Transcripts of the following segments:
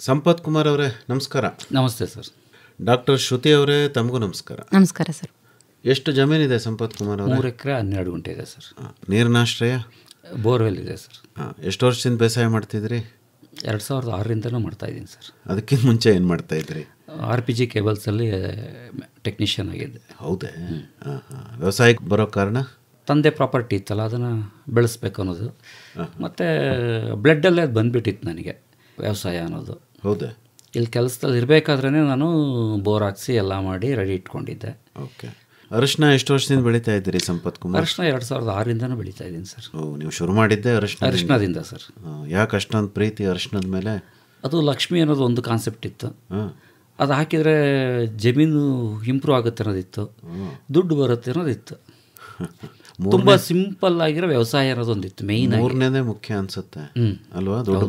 ಸಂಪತ್ ಕುಮಾರ್ ಅವರೇ ನಮಸ್ಕಾರ. ನಮಸ್ತೆ ಸರ್. ಡಾಕ್ಟರ್ ಶ್ರುತಿ ಅವರೇ ತಮಗೂ ನಮಸ್ಕಾರ. ನಮಸ್ಕಾರ ಸರ್. ಎಷ್ಟು ಜಮೀನಿದೆ ಸಂಪತ್ ಕುಮಾರ್ ಅವರೇ? 3 ಎಕರೆ 12 ಗುಂಟೆ ಇದೆ ಸರ್. ನೀರಿನಾಶ್ರಯ? ಬೋರ್ವೆಲ್ ಇದೆ ಸರ್. ಎಷ್ಟು ವರ್ಷದಿಂದ ಬೇಸಾಯ ಮಾಡ್ತಿದ್ರಿ? 2006ರಿಂದನೂ ಮಾಡ್ತಾಯಿದ್ದೀನಿ ಸರ್. ಅದಕ್ಕಿಂತ ಮುಂಚೆ ಏನು ಮಾಡ್ತಾಯಿದ್ರಿ? RPG ಕೇಬಲ್ಸಲ್ಲಿ ಟೆಕ್ನಿಷಿಯನ್ ಆಗಿದ್ದೆ. ಹೌದೇ? ವ್ಯವಸಾಯಕ್ಕೆ ಬರೋ ಕಾರಣ? ತಂದೆ ಪ್ರಾಪರ್ಟಿ ಇತ್ತಲ್ಲ, ಅದನ್ನು ಬೆಳೆಸ್ಬೇಕು ಅನ್ನೋದು, ಮತ್ತು ಬ್ಲಡ್ಡಲ್ಲೇ ಅದು ಬಂದುಬಿಟ್ಟಿತ್ತು ನನಗೆ ವ್ಯವಸಾಯ ಅನ್ನೋದು. ಹೌದೇ? ಇಲ್ಲಿ ಕೆಲಸದಲ್ಲಿ ಇರಬೇಕಾದ್ರೇ ನಾನು ಬೋರ್ ಹಾಕ್ಸಿ ಎಲ್ಲ ಮಾಡಿ ರೆಡಿ ಇಟ್ಕೊಂಡಿದ್ದೆ. ಓಕೆ. ಅರಿಶಿನ ಎಷ್ಟು ವರ್ಷದಿಂದ ಬೆಳೀತಾ ಇದ್ದೀರಿ ಸಂಪತ್ ಕುಮಾರ್? ಅರಿಶಿನ 2006ರಿಂದನೂ ಬೆಳೀತಾ ಇದ್ದೀನಿ ಸರ್. ನೀವು ಶುರು ಮಾಡಿದ್ದೆ ಅರಿಶಿನದಿಂದ ಸರ್. ಯಾಕೆ ಅಷ್ಟೊಂದು ಪ್ರೀತಿ ಅರಿಶಿನದ ಮೇಲೆ? ಅದು ಲಕ್ಷ್ಮಿ ಅನ್ನೋದು ಒಂದು ಕಾನ್ಸೆಪ್ಟ್ ಇತ್ತು. ಅದು ಹಾಕಿದರೆ ಜಮೀನು ಇಂಪ್ರೂವ್ ಆಗುತ್ತೆ ಅನ್ನೋದಿತ್ತು, ದುಡ್ಡು ಬರುತ್ತೆ ಅನ್ನೋದಿತ್ತು. ತುಂಬ ಸಿಂಪಲ್ ಆಗಿರೋ ವ್ಯವಸಾಯ ಅನ್ನೋದೊಂದಿತ್ತು. ಮೇಯ್ನ್ ಮೂರನೇದೇ ಮುಖ್ಯ ಅನ್ಸುತ್ತೆ ಅಲ್ವಾ? ದುಡ್ಡು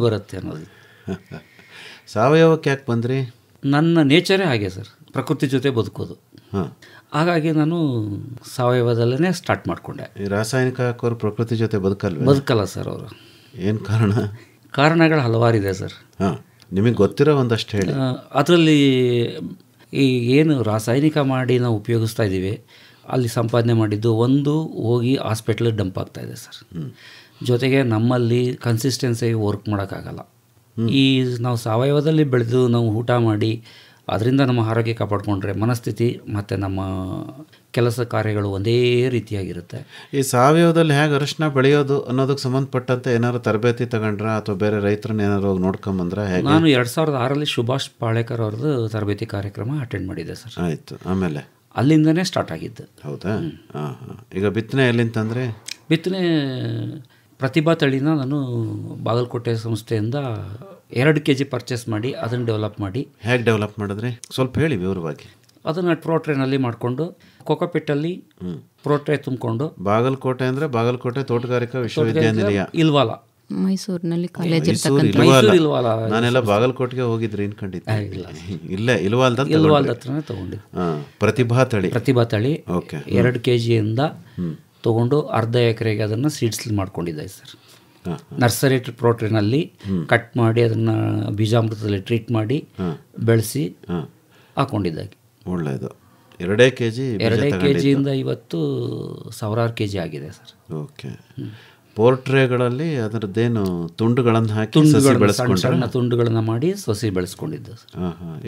ಬರುತ್ತೆ ಅನ್ನೋದು. ಸಾವಯವಕ್ಕೆ ಯಾಕೆ ಬಂದ್ರಿ? ನನ್ನ ನೇಚರೇ ಹಾಗೆ ಸರ್, ಪ್ರಕೃತಿ ಜೊತೆ ಬದುಕೋದು. ಹಾಗಾಗಿ ನಾನು ಸಾವಯವದಲ್ಲೇ ಸ್ಟಾರ್ಟ್ ಮಾಡಿಕೊಂಡೆ. ಈ ರಾಸಾಯನಿಕ ಹಾಕೋರು ಪ್ರಕೃತಿ ಜೊತೆ ಬದುಕಲ್ಲ ಸರ್ ಅವರು. ಏನು ಕಾರಣ? ಕಾರಣಗಳು ಹಲವಾರಿದೆ ಸರ್. ನಿಮಗೆ ಗೊತ್ತಿರೋ ಒಂದಷ್ಟು ಹೇಳಿ. ಅದರಲ್ಲಿ ಈ ಏನು ರಾಸಾಯನಿಕ ಮಾಡಿ ನಾವು ಉಪಯೋಗಿಸ್ತಾ ಇದ್ದೀವಿ, ಅಲ್ಲಿ ಸಂಪಾದನೆ ಮಾಡಿದ್ದು ಒಂದು ಹೋಗಿ ಹಾಸ್ಪಿಟ್ಲಿಗೆ ಡಂಪ್ ಆಗ್ತಾಯಿದೆ ಸರ್. ಜೊತೆಗೆ ನಮ್ಮಲ್ಲಿ ಕನ್ಸಿಸ್ಟೆನ್ಸಿಯಾಗಿ ವರ್ಕ್ ಮಾಡೋಕ್ಕಾಗಲ್ಲ. ಈ ನಾವು ಸಾವಯವದಲ್ಲಿ ಬೆಳೆದು ನಾವು ಊಟ ಮಾಡಿ ಅದರಿಂದ ನಮ್ಮ ಆರೋಗ್ಯ ಕಾಪಾಡಿಕೊಂಡ್ರೆ ಮನಸ್ಥಿತಿ ಮತ್ತು ನಮ್ಮ ಕೆಲಸ ಕಾರ್ಯಗಳು ಒಂದೇ ರೀತಿಯಾಗಿರುತ್ತೆ. ಈ ಸಾವಯವದಲ್ಲಿ ಹೇಗೆ ಅರಿಶಿನ ಬೆಳೆಯೋದು ಅನ್ನೋದಕ್ಕೆ ಸಂಬಂಧಪಟ್ಟಂತೆ ಏನಾದ್ರು ತರಬೇತಿ ತಗೊಂಡ್ರ ಅಥವಾ ಬೇರೆ ರೈತರನ್ನ ಏನಾದ್ರು ಹೋಗಿ ನೋಡ್ಕೊಂಬಂದ್ರೆ? ನಾನು 2006ರಲ್ಲಿ ಸುಭಾಷ್ ಪಾಳೇಕರ್ ಅವ್ರದ್ದು ತರಬೇತಿ ಕಾರ್ಯಕ್ರಮ ಅಟೆಂಡ್ ಮಾಡಿದ್ದೆ ಸರ್. ಆಯಿತು. ಆಮೇಲೆ ಅಲ್ಲಿಂದನೇ ಸ್ಟಾರ್ಟ್ ಆಗಿದ್ದು. ಹೌದಾ? ಈಗ ಬಿತ್ತನೆ ಎಲ್ಲಿಂತಂದರೆ? ಬಿತ್ತನೆ ಪ್ರತಿಭಾ ತಳಿನ ನಾನು ಬಾಗಲಕೋಟೆ ಸಂಸ್ಥೆಯಿಂದ 2 kg ಪರ್ಚೇಸ್ ಮಾಡಿ ಅದನ್ನು ಡೆವಲಪ್ ಮಾಡಿ. ಹೇಗೆ ಡೆವಲಪ್ ಮಾಡಿದ್ರಿ ಸ್ವಲ್ಪ ಹೇಳಿ ವಿವರವಾಗಿ. ಅದನ್ನು ಪ್ರೋಟ್ರೇನಲ್ಲಿ ಮಾಡಿಕೊಂಡು ಕೋಕೋಪಿಟ್ಟಲ್ಲಿ ಪ್ರೋಟ್ರೇ ತುಂಬಿಕೊಂಡು. ಬಾಗಲಕೋಟೆ ಅಂದರೆ ಬಾಗಲಕೋಟೆ ತೋಟಗಾರಿಕಾ ವಿಶ್ವವಿದ್ಯಾನಿಲಯ ಇಲ್ವಾಲ, ಮೈಸೂರಿನಲ್ಲಿ ಕಾಲೇಜ್. ಇಲ್ವಾಲ. ನಾನೆಲ್ಲ ಬಾಗಲಕೋಟೆಗೆ ಹೋಗಿದ್ರಿ ಅನ್ಕೊಂಡಿದ್ದೆ. ಇಲ್ಲೇ ಇಲ್ವಾಲ್ದ ಹತ್ರನೇ ತೊಗೊಂಡಿದ್ದೆ. ಪ್ರತಿಭಾ ತಳಿ. ಓಕೆ. 2 kgಯಿಂದ ತೊಗೊಂಡು ಅರ್ಧ ಎಕರೆಗೆ ಅದನ್ನು ಸೀಡ್ಸ್ ಮಾಡ್ಕೊಂಡಿದ್ದೆ ಸರ್. ನರ್ಸರಿ ಪ್ರೋಟ್ರೇನಲ್ಲಿ ಕಟ್ ಮಾಡಿ ಅದನ್ನು ಬೀಜಾಮೃತದಲ್ಲಿ ಟ್ರೀಟ್ ಮಾಡಿ ಬೆಳೆಸಿ ಹಾಕೊಂಡಿದ್ದಾಗೆ. ಒಳ್ಳೆಯದು. 2 kgಯಿಂದ ಇವತ್ತು 1000 kg ಆಗಿದೆ ಸರ್. ಓಕೆ. ಪೋರ್ಟ್ರೇಗಳಲ್ಲಿ ಅದರದ್ದೇನು ತುಂಡುಗಳನ್ನು ಹಾಕಿ ಸಣ್ಣ ತುಂಡುಗಳನ್ನು ಮಾಡಿ ಸಸಿ ಬೆಳೆಸ್ಕೊಂಡಿದ್ದೆ ಸರ್.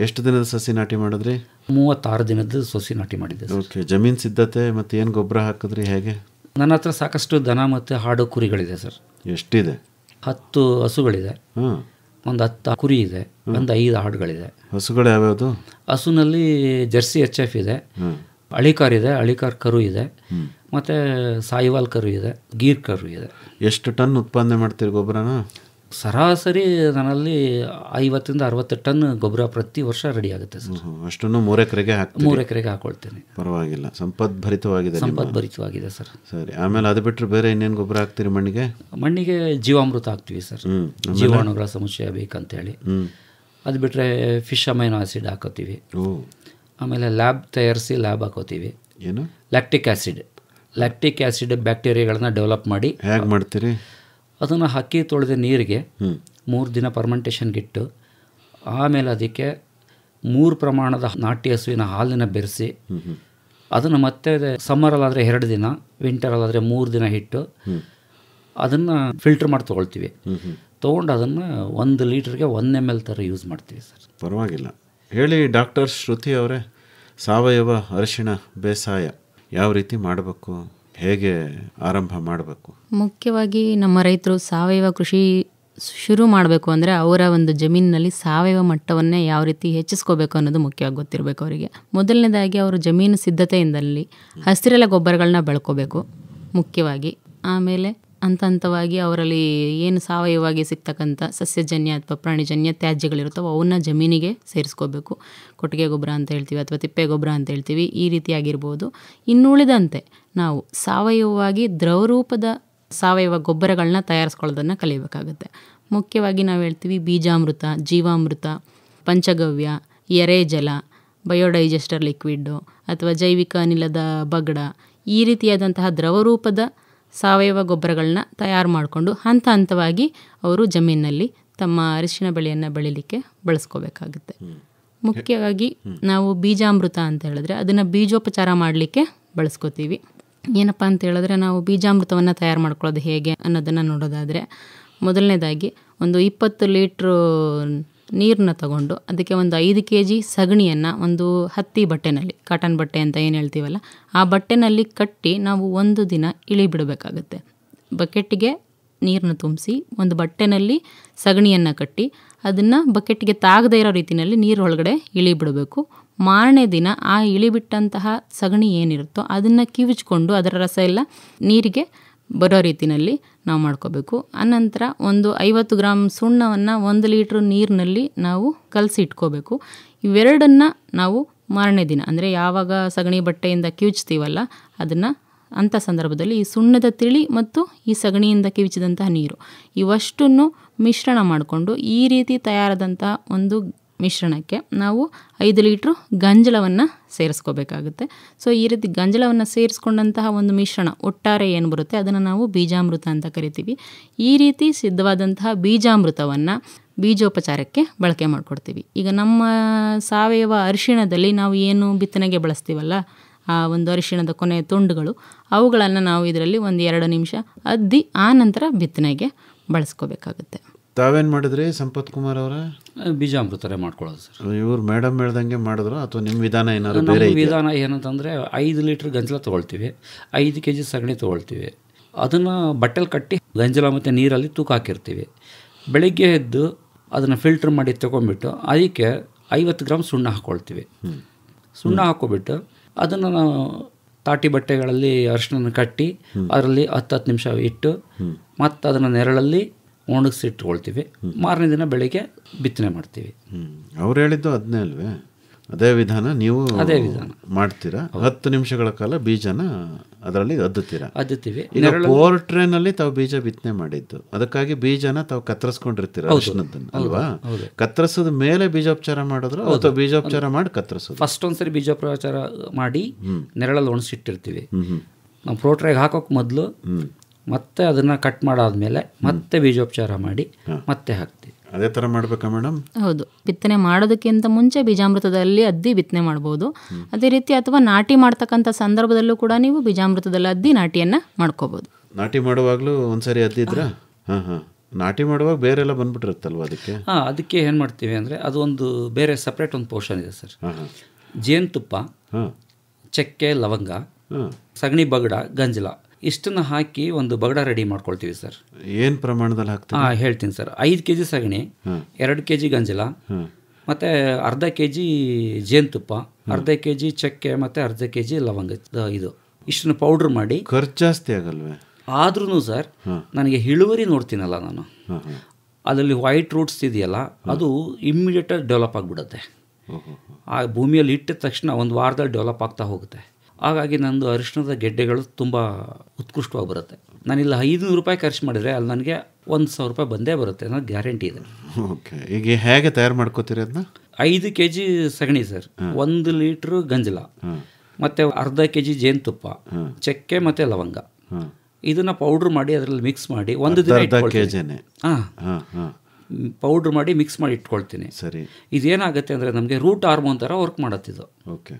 ಎಷ್ಟು ದಿನದ ಸಸಿ ನಾಟಿ ಮಾಡಿದ್ರಿ? 36 ದಿನದ ಸಸಿ ನಾಟಿ ಮಾಡಿದ್ದೆ. ಓಕೆ. ಜಮೀನು ಸಿದ್ಧತೆ ಮತ್ತು ಏನು ಗೊಬ್ಬರ ಹಾಕಿದ್ರಿ ಹೇಗೆ? ನನ್ನ ಹತ್ರ ಸಾಕಷ್ಟು ದನ ಮತ್ತು ಹಾಡು ಕುರಿಗಳಿದೆ ಸರ್. ಎಷ್ಟಿದೆ? 10 ಹಸುಗಳಿದೆ, ಒಂದು 10 ಕುರಿ ಇದೆ, ಒಂದು 5 ಆಡುಗಳಿದೆ. ಹಸುಗಳು ಯಾವ್ಯಾವುದು? ಹಸುನಲ್ಲಿ ಜರ್ಸಿ HF ಇದೆ, ಅಳಿಕಾರ್ ಇದೆ, ಅಳಿಕಾರ್ ಕರು ಇದೆ, ಮತ್ತು ಸಾಯಿವಾಲ್ ಕರು ಇದೆ, ಗೀರ್ ಕರು ಇದೆ. ಎಷ್ಟು ಟನ್ ಉತ್ಪಾದನೆ ಮಾಡ್ತೀರಿ ಗೊಬ್ಬರನ? ಸರಾಸರಿ ನನ್ನಲ್ಲಿ 50ರಿಂದ 60 ಟನ್ ಗೊಬ್ಬರ ಪ್ರತಿ ವರ್ಷ ರೆಡಿ ಆಗುತ್ತೆ ಸರ್. ಅಷ್ಟನ್ನು 3 ಎಕರೆಗೆ ಹಾಕ್ತೀನಿ? 3 ಎಕರೆಗೆ ಹಾಕೊಳ್ತೇನೆ. ಪರವಾಗಿಲ್ಲ, ಸಂಪದ್ಭರಿತವಾಗಿದೆ ಸರ್. ಸರಿ. ಆಮೇಲೆ ಅದು ಬಿಟ್ಟರೆ ಬೇರೆ ಇನ್ನೇನು ಗೊಬ್ಬರ ಹಾಕ್ತೀರಿ ಮಣ್ಣಿಗೆ? ಮಣ್ಣಿಗೆ ಜೀವಾಮೃತ ಹಾಕ್ತೀವಿ ಸರ್, ಜೀವಾಣುಗಳ ಸಮಸ್ಯೆ ಬೇಕಂತೇಳಿ. ಅದು ಬಿಟ್ಟರೆ ಫಿಶ್ ಅಮೈನೋ ಆಸಿಡ್ ಹಾಕೋತೀವಿ. ಆಮೇಲೆ ಲ್ಯಾಬ್ ತಯಾರಿಸಿ ಲ್ಯಾಬ್ ಹಾಕೋತೀವಿ. ಏನು? ಲ್ಯಾಕ್ಟಿಕ್ ಆ್ಯಸಿಡ್ ಬ್ಯಾಕ್ಟೀರಿಯಾಗಳನ್ನ ಡೆವಲಪ್ ಮಾಡಿ. ಹೇಗೆ ಮಾಡ್ತೀರಿ? ಅದನ್ನು ಹಾಕಿ ತೊಳೆದ ನೀರಿಗೆ 3 ದಿನ ಫರ್ಮೆಂಟೇಷನ್ಗಿಟ್ಟು ಆಮೇಲೆ ಅದಕ್ಕೆ 3 ಪ್ರಮಾಣದ ನಾಟಿ ಹಸುವಿನ ಹಾಲನ್ನು ಬೆರೆಸಿ ಅದನ್ನು ಮತ್ತೆ ಸಮ್ಮರಲ್ಲಾದರೆ 2 ದಿನ, ವಿಂಟರಲ್ಲಾದರೆ 3 ದಿನ ಇಟ್ಟು ಅದನ್ನು ಫಿಲ್ಟರ್ ಮಾಡಿ ತೊಗೊಳ್ತೀವಿ. ತೊಗೊಂಡು ಅದನ್ನು 1 ಲೀಟ್ರಿಗೆ 1 ml ಥರ ಯೂಸ್ ಮಾಡ್ತೀವಿ ಸರ್. ಪರವಾಗಿಲ್ಲ. ಹೇಳಿ ಡಾಕ್ಟರ್ ಶ್ರುತಿ ಅವರೇ, ಸಾವಯವ ಅರಿಶಿಣ ಬೇಸಾಯ ಯಾವ ರೀತಿ ಮಾಡಬೇಕು, ಹೇಗೆ ಆರಂಭ ಮಾಡಬೇಕು? ಮುಖ್ಯವಾಗಿ ನಮ್ಮ ರೈತರು ಸಾವಯವ ಕೃಷಿ ಶುರು ಮಾಡಬೇಕು ಅಂದರೆ ಅವರ ಒಂದು ಜಮೀನಿನಲ್ಲಿ ಸಾವಯವ ಮಟ್ಟವನ್ನೇ ಯಾವ ರೀತಿ ಹೆಚ್ಚಿಸ್ಕೋಬೇಕು ಅನ್ನೋದು ಮುಖ್ಯವಾಗಿ ಗೊತ್ತಿರಬೇಕು ಅವರಿಗೆ. ಮೊದಲನೇದಾಗಿ ಅವರು ಜಮೀನು ಸಿದ್ಧತೆಯಿಂದಲೇ ಹಸಿರೆಲೆ ಗೊಬ್ಬರಗಳನ್ನ ಬೆಳ್ಕೋಬೇಕು ಮುಖ್ಯವಾಗಿ. ಆಮೇಲೆ ಹಂತವಾಗಿ ಅವರಲ್ಲಿ ಏನು ಸಾವಯವವಾಗಿ ಸಿಗ್ತಕ್ಕಂಥ ಸಸ್ಯಜನ್ಯ ಅಥವಾ ಪ್ರಾಣಿಜನ್ಯ ತ್ಯಾಜ್ಯಗಳಿರುತ್ತವೆ ಅವನ್ನ ಜಮೀನಿಗೆ ಸೇರಿಸ್ಕೋಬೇಕು. ಕೊಟ್ಟಿಗೆ ಗೊಬ್ಬರ ಅಂತ ಹೇಳ್ತೀವಿ ಅಥವಾ ತಿಪ್ಪೆ ಗೊಬ್ಬರ ಅಂತ ಹೇಳ್ತೀವಿ, ಈ ರೀತಿಯಾಗಿರ್ಬೋದು. ಇನ್ನುಳಿದಂತೆ ನಾವು ಸಾವಯವವಾಗಿ ದ್ರವರೂಪದ ಸಾವಯವ ಗೊಬ್ಬರಗಳನ್ನ ತಯಾರಿಸ್ಕೊಳ್ಳೋದನ್ನು ಕಲಿಯಬೇಕಾಗುತ್ತೆ. ಮುಖ್ಯವಾಗಿ ನಾವು ಹೇಳ್ತೀವಿ ಬೀಜಾಮೃತ, ಜೀವಾಮೃತ, ಪಂಚಗವ್ಯ, ಎರೆಜಲ, ಬಯೋಡೈಜೆಸ್ಟರ್ ಲಿಕ್ವಿಡ್ಡು ಅಥವಾ ಜೈವಿಕ ಅನಿಲದ ಬಗಡ, ಈ ರೀತಿಯಾದಂತಹ ದ್ರವರೂಪದ ಸಾವಯವ ಗೊಬ್ಬರಗಳನ್ನ ತಯಾರು ಮಾಡಿಕೊಂಡು ಹಂತವಾಗಿ ಅವರು ಜಮೀನಿನಲ್ಲಿ ತಮ್ಮ ಅರಿಶಿಣ ಬೆಳೆಯನ್ನು ಬೆಳಿಲಿಕ್ಕೆ ಬಳಸ್ಕೋಬೇಕಾಗುತ್ತೆ. ಮುಖ್ಯವಾಗಿ ನಾವು ಬೀಜಾಮೃತ ಅಂತ ಹೇಳಿದ್ರೆ ಅದನ್ನು ಬೀಜೋಪಚಾರ ಮಾಡಲಿಕ್ಕೆ ಬಳಸ್ಕೋತೀವಿ. ಏನಪ್ಪ ಅಂತ ಹೇಳಿದ್ರೆ ನಾವು ಬೀಜಾಮೃತವನ್ನು ತಯಾರು ಮಾಡ್ಕೊಳ್ಳೋದು ಹೇಗೆ ಅನ್ನೋದನ್ನು ನೋಡೋದಾದರೆ, ಮೊದಲನೇದಾಗಿ ಒಂದು 20 ಲೀಟ್ರು ನೀರನ್ನ ತಗೊಂಡು ಅದಕ್ಕೆ ಒಂದು 5 kg ಸಗಣಿಯನ್ನು ಒಂದು ಹತ್ತಿ ಬಟ್ಟೆನಲ್ಲಿ, ಕಾಟನ್ ಬಟ್ಟೆ ಅಂತ ಏನು ಹೇಳ್ತೀವಲ್ಲ ಆ ಬಟ್ಟೆನಲ್ಲಿ ಕಟ್ಟಿ ನಾವು 1 ದಿನ ಇಳಿ ಬಿಡಬೇಕಾಗುತ್ತೆ. ಬಕೆಟ್ಗೆ ನೀರನ್ನು ತುಂಬಿಸಿ ಒಂದು ಬಟ್ಟೆನಲ್ಲಿ ಸಗಣಿಯನ್ನು ಕಟ್ಟಿ ಅದನ್ನು ಬಕೆಟ್ಗೆ ತಾಗದೇ ಇರೋ ರೀತಿಯಲ್ಲಿ ನೀರೊಳಗಡೆ ಇಳಿ ಬಿಡಬೇಕು. ಮಾರನೇ ದಿನ ಆ ಇಳಿಬಿಟ್ಟಂತಹ ಸಗಣಿ ಏನಿರುತ್ತೋ ಅದನ್ನು ಕಿವುಚ್ಕೊಂಡು ಅದರ ರಸ ಎಲ್ಲ ನೀರಿಗೆ ಬರೋ ರೀತಿಯಲ್ಲಿ ನಾವು ಮಾಡ್ಕೋಬೇಕು. ಆನಂತರ ಒಂದು 50 ಗ್ರಾಮ್ ಸುಣ್ಣವನ್ನು 1 ಲೀಟ್ರ್ ನೀರಿನಲ್ಲಿ ನಾವು ಕಲಸಿ ಇಟ್ಕೋಬೇಕು. ಇವೆರಡನ್ನು ನಾವು ಮಾರನೇ ದಿನ ಅಂದರೆ ಯಾವಾಗ ಸಗಣಿ ಬಟ್ಟೆಯಿಂದ ಕಿವುಚ್ತೀವಲ್ಲ ಅದನ್ನು ಅಂಥ ಸಂದರ್ಭದಲ್ಲಿ ಈ ಸುಣ್ಣದ ತಿಳಿ ಮತ್ತು ಈ ಸಗಣಿಯಿಂದ ಕಿವುಚಿದಂತಹ ನೀರು ಇವಷ್ಟನ್ನು ಮಿಶ್ರಣ ಮಾಡಿಕೊಂಡು ಈ ರೀತಿ ತಯಾರಾದಂಥ ಒಂದು ಮಿಶ್ರಣಕ್ಕೆ ನಾವು 5 ಲೀಟ್ರು ಗಂಜಲವನ್ನು ಸೇರಿಸ್ಕೋಬೇಕಾಗುತ್ತೆ. ಸೊ ಈ ರೀತಿ ಗಂಜಲವನ್ನು ಸೇರಿಸ್ಕೊಂಡಂತಹ ಒಂದು ಮಿಶ್ರಣ ಒಟ್ಟಾರೆ ಏನು ಬರುತ್ತೆ ಅದನ್ನು ನಾವು ಬೀಜಾಮೃತ ಅಂತ ಕರಿತೀವಿ. ಈ ರೀತಿ ಸಿದ್ಧವಾದಂತಹ ಬೀಜಾಮೃತವನ್ನು ಬೀಜೋಪಚಾರಕ್ಕೆ ಬಳಕೆ ಮಾಡಿಕೊಡ್ತೀವಿ. ಈಗ ನಮ್ಮ ಸಾವಯವ ಅರಿಶಿಣದಲ್ಲಿ ನಾವು ಏನು ಬಿತ್ತನೆಗೆ ಬಳಸ್ತೀವಲ್ಲ ಆ ಒಂದು ಅರಿಶಿಣದ ಕೊನೆಯ ತುಂಡುಗಳು ಅವುಗಳನ್ನು ನಾವು ಇದರಲ್ಲಿ ಒಂದು 2 ನಿಮಿಷ ಅದ್ದಿ ಆ ನಂತರ ಬಿತ್ತನೆಗೆ ಬಳಸ್ಕೋಬೇಕಾಗುತ್ತೆ. ತಾವೇನು ಮಾಡಿದ್ರಿ ಸಂಪತ್ ಕುಮಾರ್ ಅವರ? ಬೀಜಾಮೃತರೇ ಮಾಡ್ಕೊಳ್ಳೋದು ಸರ್. ಇವ್ರು ಮೇಡಮ್ ಹೇಳ್ದಂಗೆ ಮಾಡಿದ್ರು ಅಥವಾ ನಿಮ್ಮ ವಿಧಾನ ಏನಾದ್ರು ಬೇರೆ? ನಮ್ಮ ವಿಧಾನ ಏನಂತಂದರೆ 5 ಲೀಟ್ರ್ ಗಂಜಲ ತೊಗೊಳ್ತೀವಿ, 5 kg ಸಗಣಿ ತೊಗೊಳ್ತೀವಿ, ಅದನ್ನು ಬಟ್ಟೆಲಿ ಕಟ್ಟಿ ಗಂಜಲ ಮತ್ತು ನೀರಲ್ಲಿ ತೂಕ ಹಾಕಿರ್ತೀವಿ. ಬೆಳಿಗ್ಗೆ ಎದ್ದು ಅದನ್ನು ಫಿಲ್ಟ್ರ್ ಮಾಡಿ ತೊಗೊಂಡ್ಬಿಟ್ಟು ಅದಕ್ಕೆ 50 ಗ್ರಾಮ್ ಸುಣ್ಣ ಹಾಕ್ಕೊಳ್ತೀವಿ. ಸುಣ್ಣ ಹಾಕ್ಕೊಬಿಟ್ಟು ಅದನ್ನು ನಾವು ತಾಟಿ ಬಟ್ಟೆಗಳಲ್ಲಿ ಅರಿಶಿನ ಕಟ್ಟಿ ಅದರಲ್ಲಿ 10 ನಿಮಿಷ ಇಟ್ಟು ಮತ್ತು ಅದನ್ನು ನೆರಳಲ್ಲಿ ಒಣಗಿಸಿಟ್ಕೊಳ್ತೀವಿ. ಮಾರನೇ ದಿನ ಬೆಳಿಗ್ಗೆ ಬಿತ್ತನೆ ಮಾಡ್ತೀವಿ. ಅವ್ರು ಹೇಳಿದ್ದು ಅದನ್ನೇ ಅಲ್ವೇ? ಅದೇ ವಿಧಾನ ನೀವು ಅದೇ ವಿಧಾನ ಮಾಡ್ತೀರಾ? 10 ನಿಮಿಷಗಳ ಕಾಲ ಬೀಜನ ಅದರಲ್ಲಿ ಅದ್ದುತ್ತೀವಿ. ಈಗ ಪೋರ್ಟ್ರೇನಲ್ಲಿ ತಾವು ಬೀಜ ಬಿತ್ತನೆ ಮಾಡಿದ್ದು, ಅದಕ್ಕಾಗಿ ಬೀಜನ ತಾವು ಕತ್ತರಿಸ್ಕೊಂಡಿರ್ತೀರ ಅರಿಶಿನದನ್ನ ಅಲ್ವಾ? ಕತ್ತರಿಸಿದ ಮೇಲೆ ಬೀಜೋಪಚಾರ ಮಾಡಿದ್ರು ಅಥವಾ ಬೀಜೋಪಚಾರ ಮಾಡಿ ಕತ್ತರಿಸೋದು? ಫಸ್ಟ್ ಒಂದ್ಸರಿ ಬೀಜೋಪಚಾರ ಮಾಡಿ ನೆರಳಲ್ಲಿ ಒಣಸಿಟ್ಟಿರ್ತೀವಿ. ನಾವು ಪ್ರೋಟ್ರೇಗೆ ಹಾಕೋಕೆ ಮೊದಲು ಮತ್ತೆ ಅದನ್ನು ಕಟ್ ಮಾಡಾದ್ಮೇಲೆ ಮತ್ತೆ ಬೀಜೋಪಚಾರ ಮಾಡಿ ಮತ್ತೆ ಹಾಕ್ತೀವಿ. ಅದೇ ಥರ ಮಾಡಬೇಕಾ ಮೇಡಮ್? ಹೌದು, ಬಿತ್ತನೆ ಮಾಡೋದಕ್ಕಿಂತ ಮುಂಚೆ ಬೀಜಾಮೃತದಲ್ಲಿ ಅದ್ದಿ ಬಿತ್ತನೆ ಮಾಡ್ಬೋದು. ಅದೇ ರೀತಿ ಅಥವಾ ನಾಟಿ ಮಾಡ್ತಕ್ಕಂಥ ಸಂದರ್ಭದಲ್ಲೂ ಕೂಡ ನೀವು ಬೀಜಾಮೃತದಲ್ಲಿ ಅದ್ದಿ ನಾಟಿಯನ್ನು ಮಾಡ್ಕೋಬೋದು. ನಾಟಿ ಮಾಡುವಾಗಲೂ ಒಂದ್ಸರಿ ಅದ್ದಿದ್ರ? ಹಾಂ. ನಾಟಿ ಮಾಡುವಾಗ ಬೇರೆಲ್ಲ ಬಂದ್ಬಿಟ್ಟಿರುತ್ತಲ್ವ ಅದಕ್ಕೆ? ಅದಕ್ಕೆ ಏನು ಮಾಡ್ತೀವಿ ಅಂದರೆ ಅದು ಒಂದು ಬೇರೆ ಸಪ್ರೇಟ್ ಒಂದು ಪೋರ್ಷನ್ ಇದೆ ಸರ್. ಜೇನುತುಪ್ಪ, ಚಕ್ಕೆ, ಲವಂಗ, ಸಗಣಿ ಬಗಡ, ಗಂಜಲ ಇಷ್ಟನ್ನು ಹಾಕಿ ಒಂದು ಬಗಡ ರೆಡಿ ಮಾಡ್ಕೊಳ್ತೀವಿ ಸರ್. ಏನು ಪ್ರಮಾಣದಲ್ಲಿ ಹಾಕ್ತೀವಿ? ಹೇಳ್ತೀನಿ ಸರ್. 5 kg ಸಗಣಿ, 2 kg ಗಂಜಲ, ಮತ್ತು ಅರ್ಧ kg ಜೇನುತುಪ್ಪ, ಅರ್ಧ kg ಚಕ್ಕೆ ಮತ್ತು ಅರ್ಧ kg ಲವಂಗ, ಇದು ಇಷ್ಟನ್ನು ಪೌಡ್ರ್ ಮಾಡಿ. ಖರ್ಚು ಜಾಸ್ತಿ ಆಗಲ್ವೇ? ಆದ್ರೂ ಸರ್ ನನಗೆ ಇಳುವರಿ ನೋಡ್ತೀನಲ್ಲ ನಾನು, ಅದರಲ್ಲಿ ವೈಟ್ ರೂಟ್ಸ್ ಇದೆಯಲ್ಲ ಅದು ಇಮ್ಮಿಡಿಯೇಟಾಗಿ ಡೆವಲಪ್ ಆಗಿಬಿಡುತ್ತೆ. ಆ ಭೂಮಿಯಲ್ಲಿ ಇಟ್ಟ ತಕ್ಷಣ ಒಂದು ವಾರದಲ್ಲಿ ಡೆವಲಪ್ ಆಗ್ತಾ ಹೋಗುತ್ತೆ. ಹಾಗಾಗಿ ನಂದು ಅರಿಶಿಣದ ಗೆಡ್ಡೆಗಳು ತುಂಬ ಉತ್ಕೃಷ್ಟವಾಗಿ ಬರುತ್ತೆ. ನಾನಿಲ್ಲ 500 ರೂಪಾಯಿ ಖರ್ಚು ಮಾಡಿದರೆ ಅಲ್ಲಿ ನನಗೆ 1,000 ರೂಪಾಯಿ ಬಂದೇ ಬರುತ್ತೆ ಅನ್ನೋ ಗ್ಯಾರಂಟಿ ಇದೆ. ಓಕೆ, ಈಗ ಹೇಗೆ ತಯಾರು ಮಾಡ್ಕೋತೀರಿ ಅದನ್ನ? 5 kg ಸಗಣಿ ಸರ್, 1 ಲೀಟ್ರ್ ಗಂಜಲ, ಮತ್ತು ಅರ್ಧ kg ಜೇನುತುಪ್ಪ, ಚಕ್ಕೆ ಮತ್ತು ಲವಂಗ, ಇದನ್ನು ಪೌಡ್ರ್ ಮಾಡಿ ಅದರಲ್ಲಿ ಮಿಕ್ಸ್ ಮಾಡಿ ಒಂದು ದಿನ ಇಟ್ಕೊಳ್ತೀನಿ. ಪೌಡ್ರ್ ಮಾಡಿ ಮಿಕ್ಸ್ ಮಾಡಿ ಇಟ್ಕೊಳ್ತೀನಿ. ಸರಿ. ಇದೇನಾಗುತ್ತೆ ಅಂದರೆ ನಮಗೆ ರೂಟ್ ಹಾರ್ಮೋನ್ ಥರ ವರ್ಕ್ ಮಾಡುತ್ತಿದ್ದು. ಓಕೆ.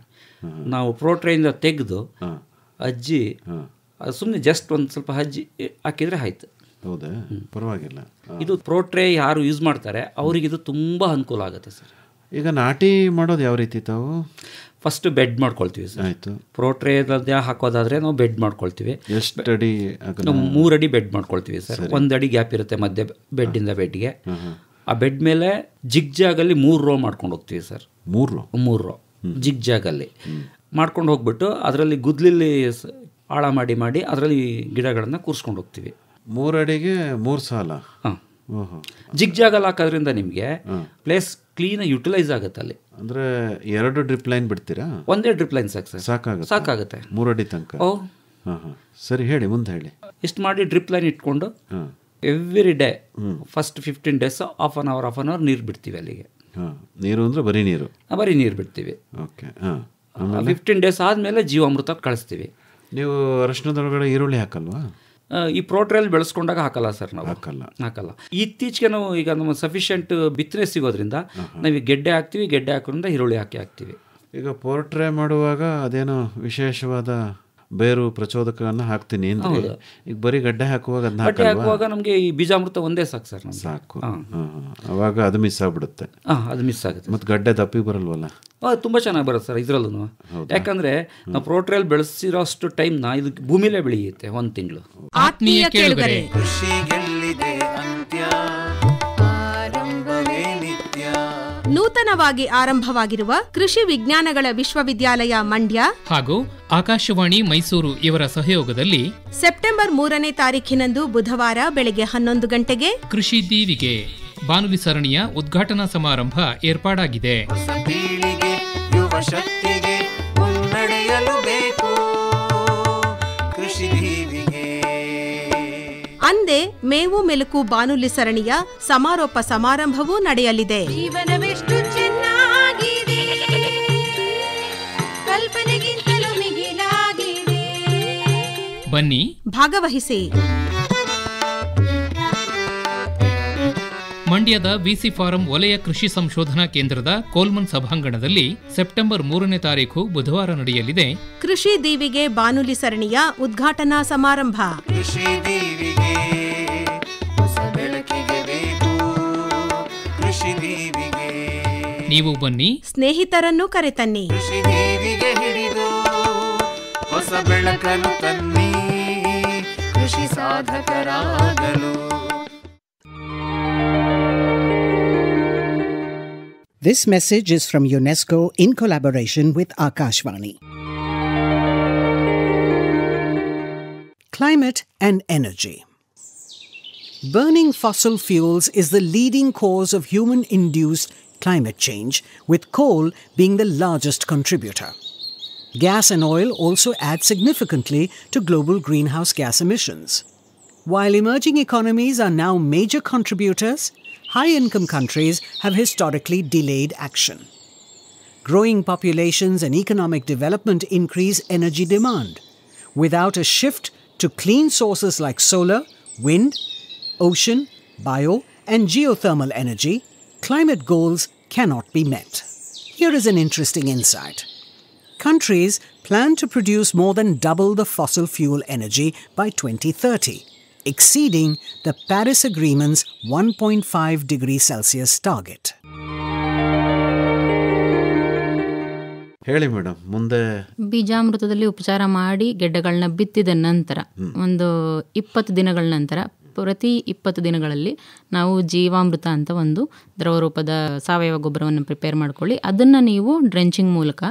ನಾವು ಪ್ರೋಟ್ರೇಯಿಂದ ತೆಗೆದು ಅಜ್ಜಿ ಸುಮ್ಮನೆ ಜಸ್ಟ್ ಒಂದು ಸ್ವಲ್ಪ ಅಜ್ಜಿ ಹಾಕಿದರೆ ಆಯ್ತು. ಹೌದಾ? ಪರವಾಗಿಲ್ಲ. ಇದು ಪ್ರೋಟ್ರೇ ಯಾರು ಯೂಸ್ ಮಾಡ್ತಾರೆ ಅವರಿಗೆ ಇದು ತುಂಬ ಅನುಕೂಲ ಆಗುತ್ತೆ ಸರ್. ಈಗ ನಾಟಿ ಮಾಡೋದು ಯಾವ ರೀತಿ ತಾವು? ಫಸ್ಟ್ ಬೆಡ್ ಮಾಡ್ಕೊಳ್ತೀವಿ ಸರ್. ಆಯಿತು. ಪ್ರೋಟ್ರೇದ ಹಾಕೋದಾದರೆ ನಾವು ಬೆಡ್ ಮಾಡ್ಕೊಳ್ತೀವಿ. ಎಷ್ಟು ಅಡಿ? ನಾವು 3 ಅಡಿ ಬೆಡ್ ಮಾಡ್ಕೊಳ್ತೀವಿ ಸರ್. 1 ಅಡಿ ಗ್ಯಾಪ್ ಇರುತ್ತೆ ಮಧ್ಯೆ ಬೆಡ್ಡಿಂದ ಬೆಡ್ಗೆ. ಆ ಬೆಡ್ ಮೇಲೆ ಜಿಗ್ಜಾಗಲ್ಲಿ 3 ರೋ ಮಾಡ್ಕೊಂಡು ಹೋಗ್ತೀವಿ ಸರ್. 3 ರೋ ಜಿಗ್ಜಾಗಲ್ಲಿ ಮಾಡ್ಕೊಂಡು ಹೋಗ್ಬಿಟ್ಟು ಅದರಲ್ಲಿ ಗುದ್ಲಿಲ್ಲಿ ಆಳ ಮಾಡಿ ಅದರಲ್ಲಿ ಗಿಡಗಳನ್ನು ಕೂರಿಸ್ಕೊಂಡು ಹೋಗ್ತೀವಿ. 3 ಅಡಿಗೆ 3 ಸಾಲ. ಹಾಂ. ಜಿಗ್ಜಾಗಲ್ಲಿ ಹಾಕೋದ್ರಿಂದ ನಿಮಗೆ ಪ್ಲೇಸ್ ಕ್ಲೀನಾಗಿ ಯುಟಿಲೈಸ್ ಆಗುತ್ತೆ ಅಲ್ಲಿ. ಅಂದರೆ 2 ಡ್ರಿಪ್ ಲೈನ್ ಬಿಡ್ತೀರಾ? ಒಂದೇ ಡ್ರಿಪ್ ಲೈನ್ ಸಾಕು ಸರ್. ಸಾಕಾಗುತ್ತೆ 3 ಅಡಿ ತನಕ. ಸರಿ, ಹೇಳಿ, ಮುಂದೆ ಹೇಳಿ. ಇಷ್ಟು ಮಾಡಿ ಡ್ರಿಪ್ ಲೈನ್ ಇಟ್ಕೊಂಡು every day first 15 days half an hour ನೀರು ಬಿಡ್ತೀವಿ ಅಲ್ಲಿಗೆ. ನೀರು ಅಂದರೆ ಬರೀ ನೀರು ಬಿಡ್ತೀವಿ. ಓಕೆ. 15 ಡೇಸ್ ಆದಮೇಲೆ ಜೀವಾಮೃತ ಕಳಿಸ್ತೀವಿ. ನೀವು ಅರಿಶಿಣದೊಳಗಡೆ ಈರುಳ್ಳಿ ಹಾಕಲ್ವಾ? ಈ ಪ್ರೋಟ್ರೇಲ್ ಬೆಳೆಸ್ಕೊಂಡಾಗ ಹಾಕಲ್ಲ ಸರ್, ನಾವು ಹಾಕಲ್ಲ. ಇತ್ತೀಚೆಗೆ ನಾವು ಈಗ ನಮ್ಮ ಸಫಿಷಿಯೆಂಟ್ ಬಿತ್ತನೆ ಸಿಗೋದ್ರಿಂದ ನಾವು ಗೆಡ್ಡೆ ಹಾಕ್ತೀವಿ, ಗೆಡ್ಡೆ ಹಾಕೋದ್ರಿಂದ ಈರುಳ್ಳಿ ಹಾಕ್ತೀವಿ. ಈಗ ಪೋರ್ಟ್ರೇ ಮಾಡುವಾಗ ಅದೇನೋ ವಿಶೇಷವಾದ ಬೇರು ಪ್ರಚೋದಕವನ್ನು ಹಾಕ್ತೀನಿ ಅಂದ್ರೆ ಈಗ ಬರೀ ಗಡ್ಡೆ ಹಾಕುವಾಗ ಹಾಕುವಾಗ ನಮಗೆ ಈ ಬೀಜಾಮೃತ ಒಂದೇ ಸಾಕು ಸರ್, ಸಾಕು. ಅವಾಗ ಅದು ಮಿಸ್ ಆಗ್ಬಿಡುತ್ತೆ. ಅದು ಮಿಸ್ ಆಗುತ್ತೆ. ಮತ್ತೆ ಗಡ್ಡೆ ದಪ್ಪಿಗೆ ಬರಲ್ವಲ್ಲ? ತುಂಬ ಚೆನ್ನಾಗಿ ಬರುತ್ತೆ ಸರ್ ಇದರಲ್ಲೂ. ಯಾಕಂದ್ರೆ ನಾವು ಪ್ರೋಟ್ರೇಲ್ ಬೆಳೆಸಿರೋಷ್ಟು ಟೈಮ್ನ ಇದು ಭೂಮಿಲೇ ಬೆಳೆಯುತ್ತೆ 1 ತಿಂಗಳು. ಆತ್ಮೀಯ ಕೇಳುಗರೆ, ನೂತನವಾಗಿ ಆರಂಭವಾಗಿರುವ ಕೃಷಿ ವಿಜ್ಞಾನಗಳ ವಿಶ್ವವಿದ್ಯಾಲಯ ಮಂಡ್ಯ ಹಾಗೂ ಆಕಾಶವಾಣಿ ಮೈಸೂರು ಇವರ ಸಹಯೋಗದಲ್ಲಿ ಸೆಪ್ಟೆಂಬರ್ 3ನೇ ತಾರೀಖಿನಂದು ಬುಧವಾರ ಬೆಳಗ್ಗೆ 11 ಗಂಟೆಗೆ ಕೃಷಿ ದೀವಿಗೆ ಬಾನುಲಿ ಸರಣಿಯ ಉದ್ಘಾಟನಾ ಸಮಾರಂಭ ಏರ್ಪಾಡಾಗಿದೆ. ಅಂದೇ ಮೇವು ಮೆಲುಕು ಬಾನುಲಿ ಸರಣಿಯ ಸಮಾರೋಪ ಸಮಾರಂಭವೂ ನಡೆಯಲಿದೆ. ಜೀವನವೆಷ್ಟು ಚೆನ್ನಾಗಿದೆ, ಕಲ್ಪನೆಗಿಂತಲೂ ಮಿಗಿಲಾಗಿದೆ. ಬನ್ನಿ, ಭಾಗವಹಿಸಿ. ಮಂಡ್ಯದ ವಿಸಿ ಫಾರಂ ವಲಯ ಕೃಷಿ ಸಂಶೋಧನಾ ಕೇಂದ್ರದ ಕೋಲ್ಮನ್ ಸಭಾಂಗಣದಲ್ಲಿ ಸೆಪ್ಟೆಂಬರ್ 3ನೇ ತಾರೀಖು ಬುಧವಾರ ನಡೆಯಲಿದೆ ಕೃಷಿ ದೀವಿಗೆ ಬಾನುಲಿ ಸರಣಿಯ ಉದ್ಘಾಟನಾ ಸಮಾರಂಭ. ಕೃಷಿ ದೀವಿಗೆ ಹೊಸ ಬೆಳಕಿಗೆ ಬೇಕು, ಕೃಷಿ ದೀವಿಗೆ ನೀವು ಬನ್ನಿ, ಸ್ನೇಹಿತರನ್ನು ಕರೆತನ್ನಿ. ಕೃಷಿ ದೀವಿಗೆ ಹಿಡಿದು ಹೊಸ ಬೆಳಕನ್ನು ತನ್ನಿ, ಕೃಷಿ ಸಾಧಕರಾಗಲು. This message is from UNESCO in collaboration with Akashvani. Climate and energy. Burning fossil fuels is the leading cause of human-induced climate change, with coal being the largest contributor. Gas and oil also add significantly to global greenhouse gas emissions. While emerging economies are now major contributors, high-income countries have historically delayed action. Growing populations and economic development increase energy demand. Without a shift to clean sources like solar, wind, ocean, bio, and geothermal energy, climate goals cannot be met. Here is an interesting insight. Countries plan to produce more than double the fossil fuel energy by 2030. Exceeding the Paris Agreement's 1.5 degrees Celsius target. ಹೇಳಿ madam, ಮುಂದೆ ಬೀಜಾಮೃತದಲ್ಲಿ ಉಪಚಾರ ಮಾಡಿ ಗೆಡ್ಡೆಗಳನ್ನ ಬಿತ್ತಿದ ನಂತರ ಒಂದು 20 ದಿನಗಳ ನಂತರ ಪ್ರತಿ 20 ದಿನಗಳಲ್ಲಿ ನಾವು ಜೀವಾಮೃತ ಅಂತ ಒಂದು ದ್ರವ ರೂಪದ ಸಾವಯವ ಗೊಬ್ಬರವನ್ನು ಪ್ರಿಪೇರ್ ಮಾಡ್ಕೊಳ್ಳಿ. ಅದನ್ನು ನೀವು ಡ್ರೆಂಚಿಂಗ್ ಮೂಲಕ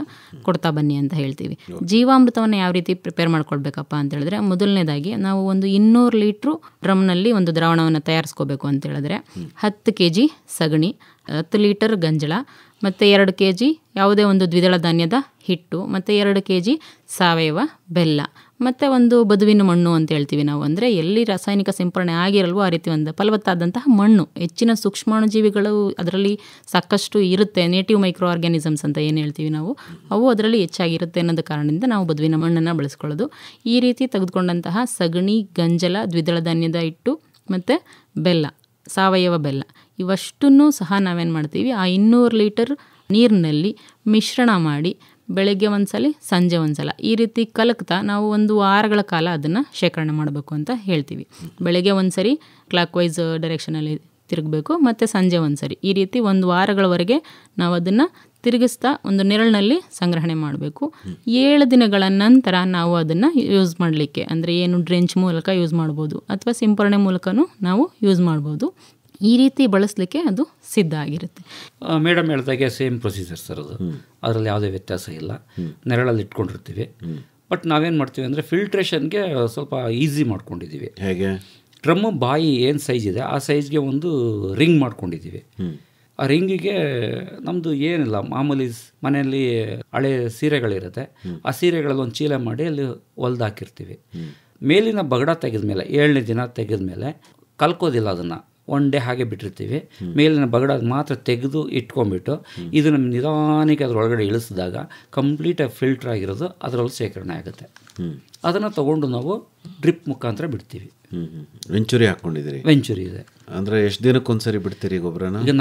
ಕೊಡ್ತಾ ಬನ್ನಿ ಅಂತ ಹೇಳ್ತೀವಿ. ಜೀವಾಮೃತವನ್ನು ಯಾವ ರೀತಿ ಪ್ರಿಪೇರ್ ಮಾಡ್ಕೊಳ್ಬೇಕಪ್ಪ ಅಂತ ಹೇಳಿದ್ರೆ, ಮೊದಲನೇದಾಗಿ ನಾವು ಒಂದು 200 ಲೀಟ್ರು ಡ್ರಮ್ನಲ್ಲಿ ಒಂದು ದ್ರಾವಣವನ್ನು ತಯಾರಿಸ್ಕೋಬೇಕು ಅಂತ ಹೇಳಿದ್ರೆ 10 kg ಸಗಣಿ, 10 ಲೀಟರ್ ಗಂಜಳ, ಮತ್ತು 2 kg ಯಾವುದೇ ಒಂದು ದ್ವಿದಳ ಧಾನ್ಯದ ಹಿಟ್ಟು, ಮತ್ತು 2 kg ಸಾವಯವ ಬೆಲ್ಲ, ಮತ್ತು ಒಂದು ಬದುವಿನ ಮಣ್ಣು ಅಂತ ಹೇಳ್ತೀವಿ ನಾವು. ಅಂದರೆ ಎಲ್ಲಿ ರಾಸಾಯನಿಕ ಸಿಂಪರಣೆ ಆಗಿರಲ್ವೋ ಆ ರೀತಿ ಒಂದು ಫಲವತ್ತಾದಂತಹ ಮಣ್ಣು, ಹೆಚ್ಚಿನ ಸೂಕ್ಷ್ಮಾಣುಜೀವಿಗಳು ಅದರಲ್ಲಿ ಸಾಕಷ್ಟು ಇರುತ್ತೆ, ನೇಟಿವ್ ಮೈಕ್ರೋ ಆರ್ಗ್ಯಾನಿಸಮ್ಸ್ ಅಂತ ಏನು ಹೇಳ್ತೀವಿ ನಾವು, ಅವು ಅದರಲ್ಲಿ ಹೆಚ್ಚಾಗಿರುತ್ತೆ ಅನ್ನೋದು ಕಾರಣದಿಂದ ನಾವು ಬದುವಿನ ಮಣ್ಣನ್ನು ಬಳಸ್ಕೊಳ್ಳೋದು. ಈ ರೀತಿ ತೆಗೆದುಕೊಂಡಂತಹ ಸಗಣಿ, ಗಂಜಲ, ದ್ವಿದಳ ಧಾನ್ಯದ ಹಿಟ್ಟು ಮತ್ತು ಬೆಲ್ಲ, ಸಾವಯವ ಬೆಲ್ಲ, ಇವಷ್ಟನ್ನು ಸಹ ನಾವೇನು ಮಾಡ್ತೀವಿ, ಆ 200 ಲೀಟರ್ ನೀರಿನಲ್ಲಿ ಮಿಶ್ರಣ ಮಾಡಿ ಬೆಳಗ್ಗೆ ಒಂದ್ಸಲ, ಸಂಜೆ ಒಂದ್ಸಲ ಈ ರೀತಿ ಕಲಕ್ತಾ ನಾವು 1 ವಾರಗಳ ಕಾಲ ಅದನ್ನು ಶೇಖರಣೆ ಮಾಡಬೇಕು ಅಂತ ಹೇಳ್ತೀವಿ. ಬೆಳಗ್ಗೆ ಒಂದ್ಸರಿ ಕ್ಲಾಕ್ ವೈಸ್ ಡೈರೆಕ್ಷನಲ್ಲಿ ತಿರುಗಬೇಕು, ಮತ್ತು ಸಂಜೆ ಒಂದ್ಸರಿ, ಈ ರೀತಿ 1 ವಾರಗಳವರೆಗೆ ನಾವು ಅದನ್ನು ತಿರುಗಿಸ್ತಾ ಒಂದು ನೆರಳಿನಲ್ಲಿ ಸಂಗ್ರಹಣೆ ಮಾಡಬೇಕು. 7 ದಿನಗಳ ನಂತರ ನಾವು ಅದನ್ನು ಯೂಸ್ ಮಾಡಲಿಕ್ಕೆ, ಅಂದರೆ ಏನು ಡ್ರೆಂಚ್ ಮೂಲಕ ಯೂಸ್ ಮಾಡ್ಬೋದು ಅಥವಾ ಸಿಂಪರಣೆ ಮೂಲಕನೂ ನಾವು ಯೂಸ್ ಮಾಡ್ಬೋದು. ಈ ರೀತಿ ಬಳಸಲಿಕ್ಕೆ ಅದು ಸಿದ್ಧ ಆಗಿರುತ್ತೆ. ಮೇಡಮ್ ಹೇಳ್ದಾಗೆ ಸೇಮ್ ಪ್ರೊಸೀಜರ್ ಸರ್ ಅದು, ಅದರಲ್ಲಿ ಯಾವುದೇ ವ್ಯತ್ಯಾಸ ಇಲ್ಲ. ನೆರಳಲ್ಲಿ ಇಟ್ಕೊಂಡಿರ್ತೀವಿ. ಬಟ್ ನಾವೇನು ಮಾಡ್ತೀವಿ ಅಂದರೆ ಫಿಲ್ಟ್ರೇಷನ್ಗೆ ಸ್ವಲ್ಪ ಈಸಿ ಮಾಡ್ಕೊಂಡಿದ್ದೀವಿ. ಹೇಗೆ? ಡ್ರಮ್ ಬಾಯಿ ಏನು ಸೈಜ್ ಇದೆ ಆ ಸೈಜ್ಗೆ ಒಂದು ರಿಂಗ್ ಮಾಡ್ಕೊಂಡಿದ್ದೀವಿ. ಆ ರಿಂಗಿಗೆ ನಮ್ಮದು ಏನಿಲ್ಲ, ಮಾಮೂಲಿ ಮನೆಯಲ್ಲಿ ಹಳೆ ಸೀರೆಗಳಿರುತ್ತೆ, ಆ ಸೀರೆಗಳಲ್ಲಿ ಒಂದು ಚೀಲ ಮಾಡಿ ಅಲ್ಲಿ ಹೊಲ್ದು ಹಾಕಿರ್ತೀವಿ. ಮೇಲಿನ ಬಗಡ ತೆಗೆದ್ಮೇಲೆ 7ನೇ ದಿನ ತೆಗೆದ್ಮೇಲೆ ಕಲ್ಕೋದಿಲ್ಲ, ಅದನ್ನು 1 ಡೇ ಹಾಗೆ ಬಿಟ್ಟಿರ್ತೀವಿ. ಮೇಲಿನ ಬಗಡ ಮಾತ್ರ ತೆಗೆದು ಇಟ್ಕೊಂಡ್ಬಿಟ್ಟು ಇದನ್ನು ನಿಧಾನಕ್ಕೆ ಅದರೊಳಗಡೆ ಇಳಿಸಿದಾಗ ಕಂಪ್ಲೀಟಾಗಿ ಫಿಲ್ಟರ್ ಆಗಿರೋದು ಅದರಲ್ಲಿ ಶೇಖರಣೆ ಆಗುತ್ತೆ. ಅದನ್ನು ತೊಗೊಂಡು ನಾವು ಡ್ರಿಪ್ ಮುಖಾಂತರ ಬಿಡ್ತೀವಿ. ವೆಂಚುರಿ ಹಾಕ್ಕೊಂಡಿದ್ದೀರಿ? ವೆಂಚುರಿ ಇದೆ. ಅಂದರೆ ಎಷ್ಟು ದಿನಕ್ಕೊಂದ್ಸರಿ ಬಿಡ್ತೀರಿ ಗೊಬ್ಬರನ? ಈಗ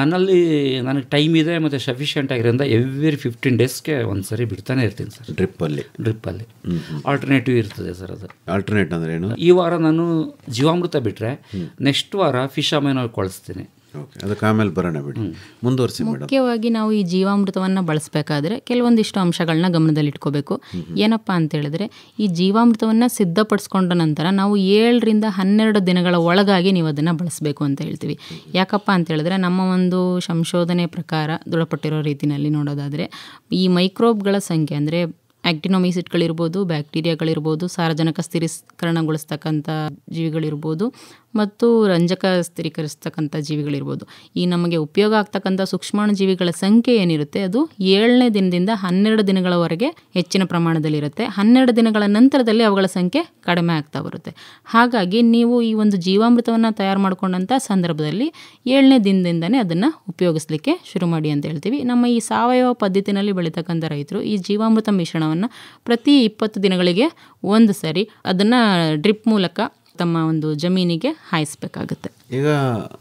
ನನಗೆ ಟೈಮ್ ಇದೆ ಮತ್ತು ಸಫಿಷಿಯೆಂಟ್ ಆಗಿರೋದ್ರಿಂದ ಎವ್ರಿ 15 ಡೇಸ್ಗೆ ಒಂದು ಸರಿ ಬಿಡ್ತಾನೆ ಇರ್ತೀನಿ ಸರ್. ಡ್ರಿಪ್ಪಲ್ಲಿ ಆಲ್ಟರ್ನೇಟಿವ್ ಇರ್ತದೆ ಸರ್. ಅದು ಆಲ್ಟರ್ನೇಟ್ ಅಂದರೆ ಏನು? ಈ ವಾರ ನಾನು ಜೀವಾಮೃತ ಬಿಟ್ಟರೆ ನೆಕ್ಸ್ಟ್ ವಾರ ಫಿಶ್ ಅಮೈನೋ ಕಳಿಸ್ತೀನಿ. ಅದಕ್ಕೆ ಆಮೇಲೆ ಬರೋಣ ಬಿಡಿ, ಮುಂದುವರಿಸಿ ಮೇಡಮ್. ಮುಖ್ಯವಾಗಿ ನಾವು ಈ ಜೀವಾಮೃತವನ್ನು ಬಳಸಬೇಕಾದ್ರೆ ಕೆಲವೊಂದಿಷ್ಟು ಅಂಶಗಳನ್ನ ಗಮನದಲ್ಲಿಟ್ಕೋಬೇಕು. ಏನಪ್ಪ ಅಂತೇಳಿದ್ರೆ, ಈ ಜೀವಾಮೃತವನ್ನು ಸಿದ್ಧಪಡಿಸ್ಕೊಂಡ ನಂತರ ನಾವು 7 ರಿಂದ 12 ದಿನಗಳ ಒಳಗಾಗಿ ನೀವು ಅದನ್ನು ಬಳಸಬೇಕು ಅಂತ ಹೇಳ್ತೀವಿ. ಯಾಕಪ್ಪ ಅಂತೇಳಿದ್ರೆ, ನಮ್ಮ ಒಂದು ಸಂಶೋಧನೆ ಪ್ರಕಾರ ದೃಢಪಟ್ಟಿರೋ ರೀತಿಯಲ್ಲಿ ನೋಡೋದಾದರೆ ಈ ಮೈಕ್ರೋಬ್ಗಳ ಸಂಖ್ಯೆ ಅಂದರೆ ಆಕ್ಟಿನೋಮೈಸಿಟ್ಗಳಿರ್ಬೋದು, ಬ್ಯಾಕ್ಟೀರಿಯಾಗಳಿರ್ಬೋದು, ಸಾರಜನಕ ಸ್ಥಿರೀಕರಣಗೊಳಿಸ್ತಕ್ಕಂಥ ಜೀವಿಗಳಿರ್ಬೋದು ಮತ್ತು ರಂಜಕ ಸ್ಥಿರೀಕರಿಸ್ತಕ್ಕಂಥ ಜೀವಿಗಳಿರ್ಬೋದು. ಈ ನಮಗೆ ಉಪಯೋಗ ಆಗ್ತಕ್ಕಂಥ ಸೂಕ್ಷ್ಮಾಣು ಜೀವಿಗಳ ಸಂಖ್ಯೆ ಏನಿರುತ್ತೆ ಅದು 7ನೇ ದಿನದಿಂದ 12 ದಿನಗಳವರೆಗೆ ಹೆಚ್ಚಿನ ಪ್ರಮಾಣದಲ್ಲಿರುತ್ತೆ. 12 ದಿನಗಳ ನಂತರದಲ್ಲಿ ಅವುಗಳ ಸಂಖ್ಯೆ ಕಡಿಮೆ ಆಗ್ತಾ ಬರುತ್ತೆ. ಹಾಗಾಗಿ ನೀವು ಈ ಒಂದು ಜೀವಾಮೃತವನ್ನು ತಯಾರು ಮಾಡಿಕೊಂಡಂಥ ಸಂದರ್ಭದಲ್ಲಿ 7ನೇ ದಿನದಿಂದನೇ ಅದನ್ನು ಉಪಯೋಗಿಸ್ಲಿಕ್ಕೆ ಶುರು ಮಾಡಿ ಅಂತ ಹೇಳ್ತೀವಿ. ನಮ್ಮ ಈ ಸಾವಯವ ಪದ್ಧತಿನಲ್ಲಿ ಬೆಳೀತಕ್ಕಂಥ ರೈತರು ಈ ಜೀವಾಮೃತ ಮಿಶ್ರಣವನ್ನು ಪ್ರತಿ 20 ದಿನಗಳಿಗೆ ಒಂದು ಸರಿ ಅದನ್ನು ಡ್ರಿಪ್ ಮೂಲಕ ತಮ್ಮ ಒಂದು ಜಮೀನಿಗೆ ಹಾಯಿಸಬೇಕಾಗುತ್ತೆ. ಈಗ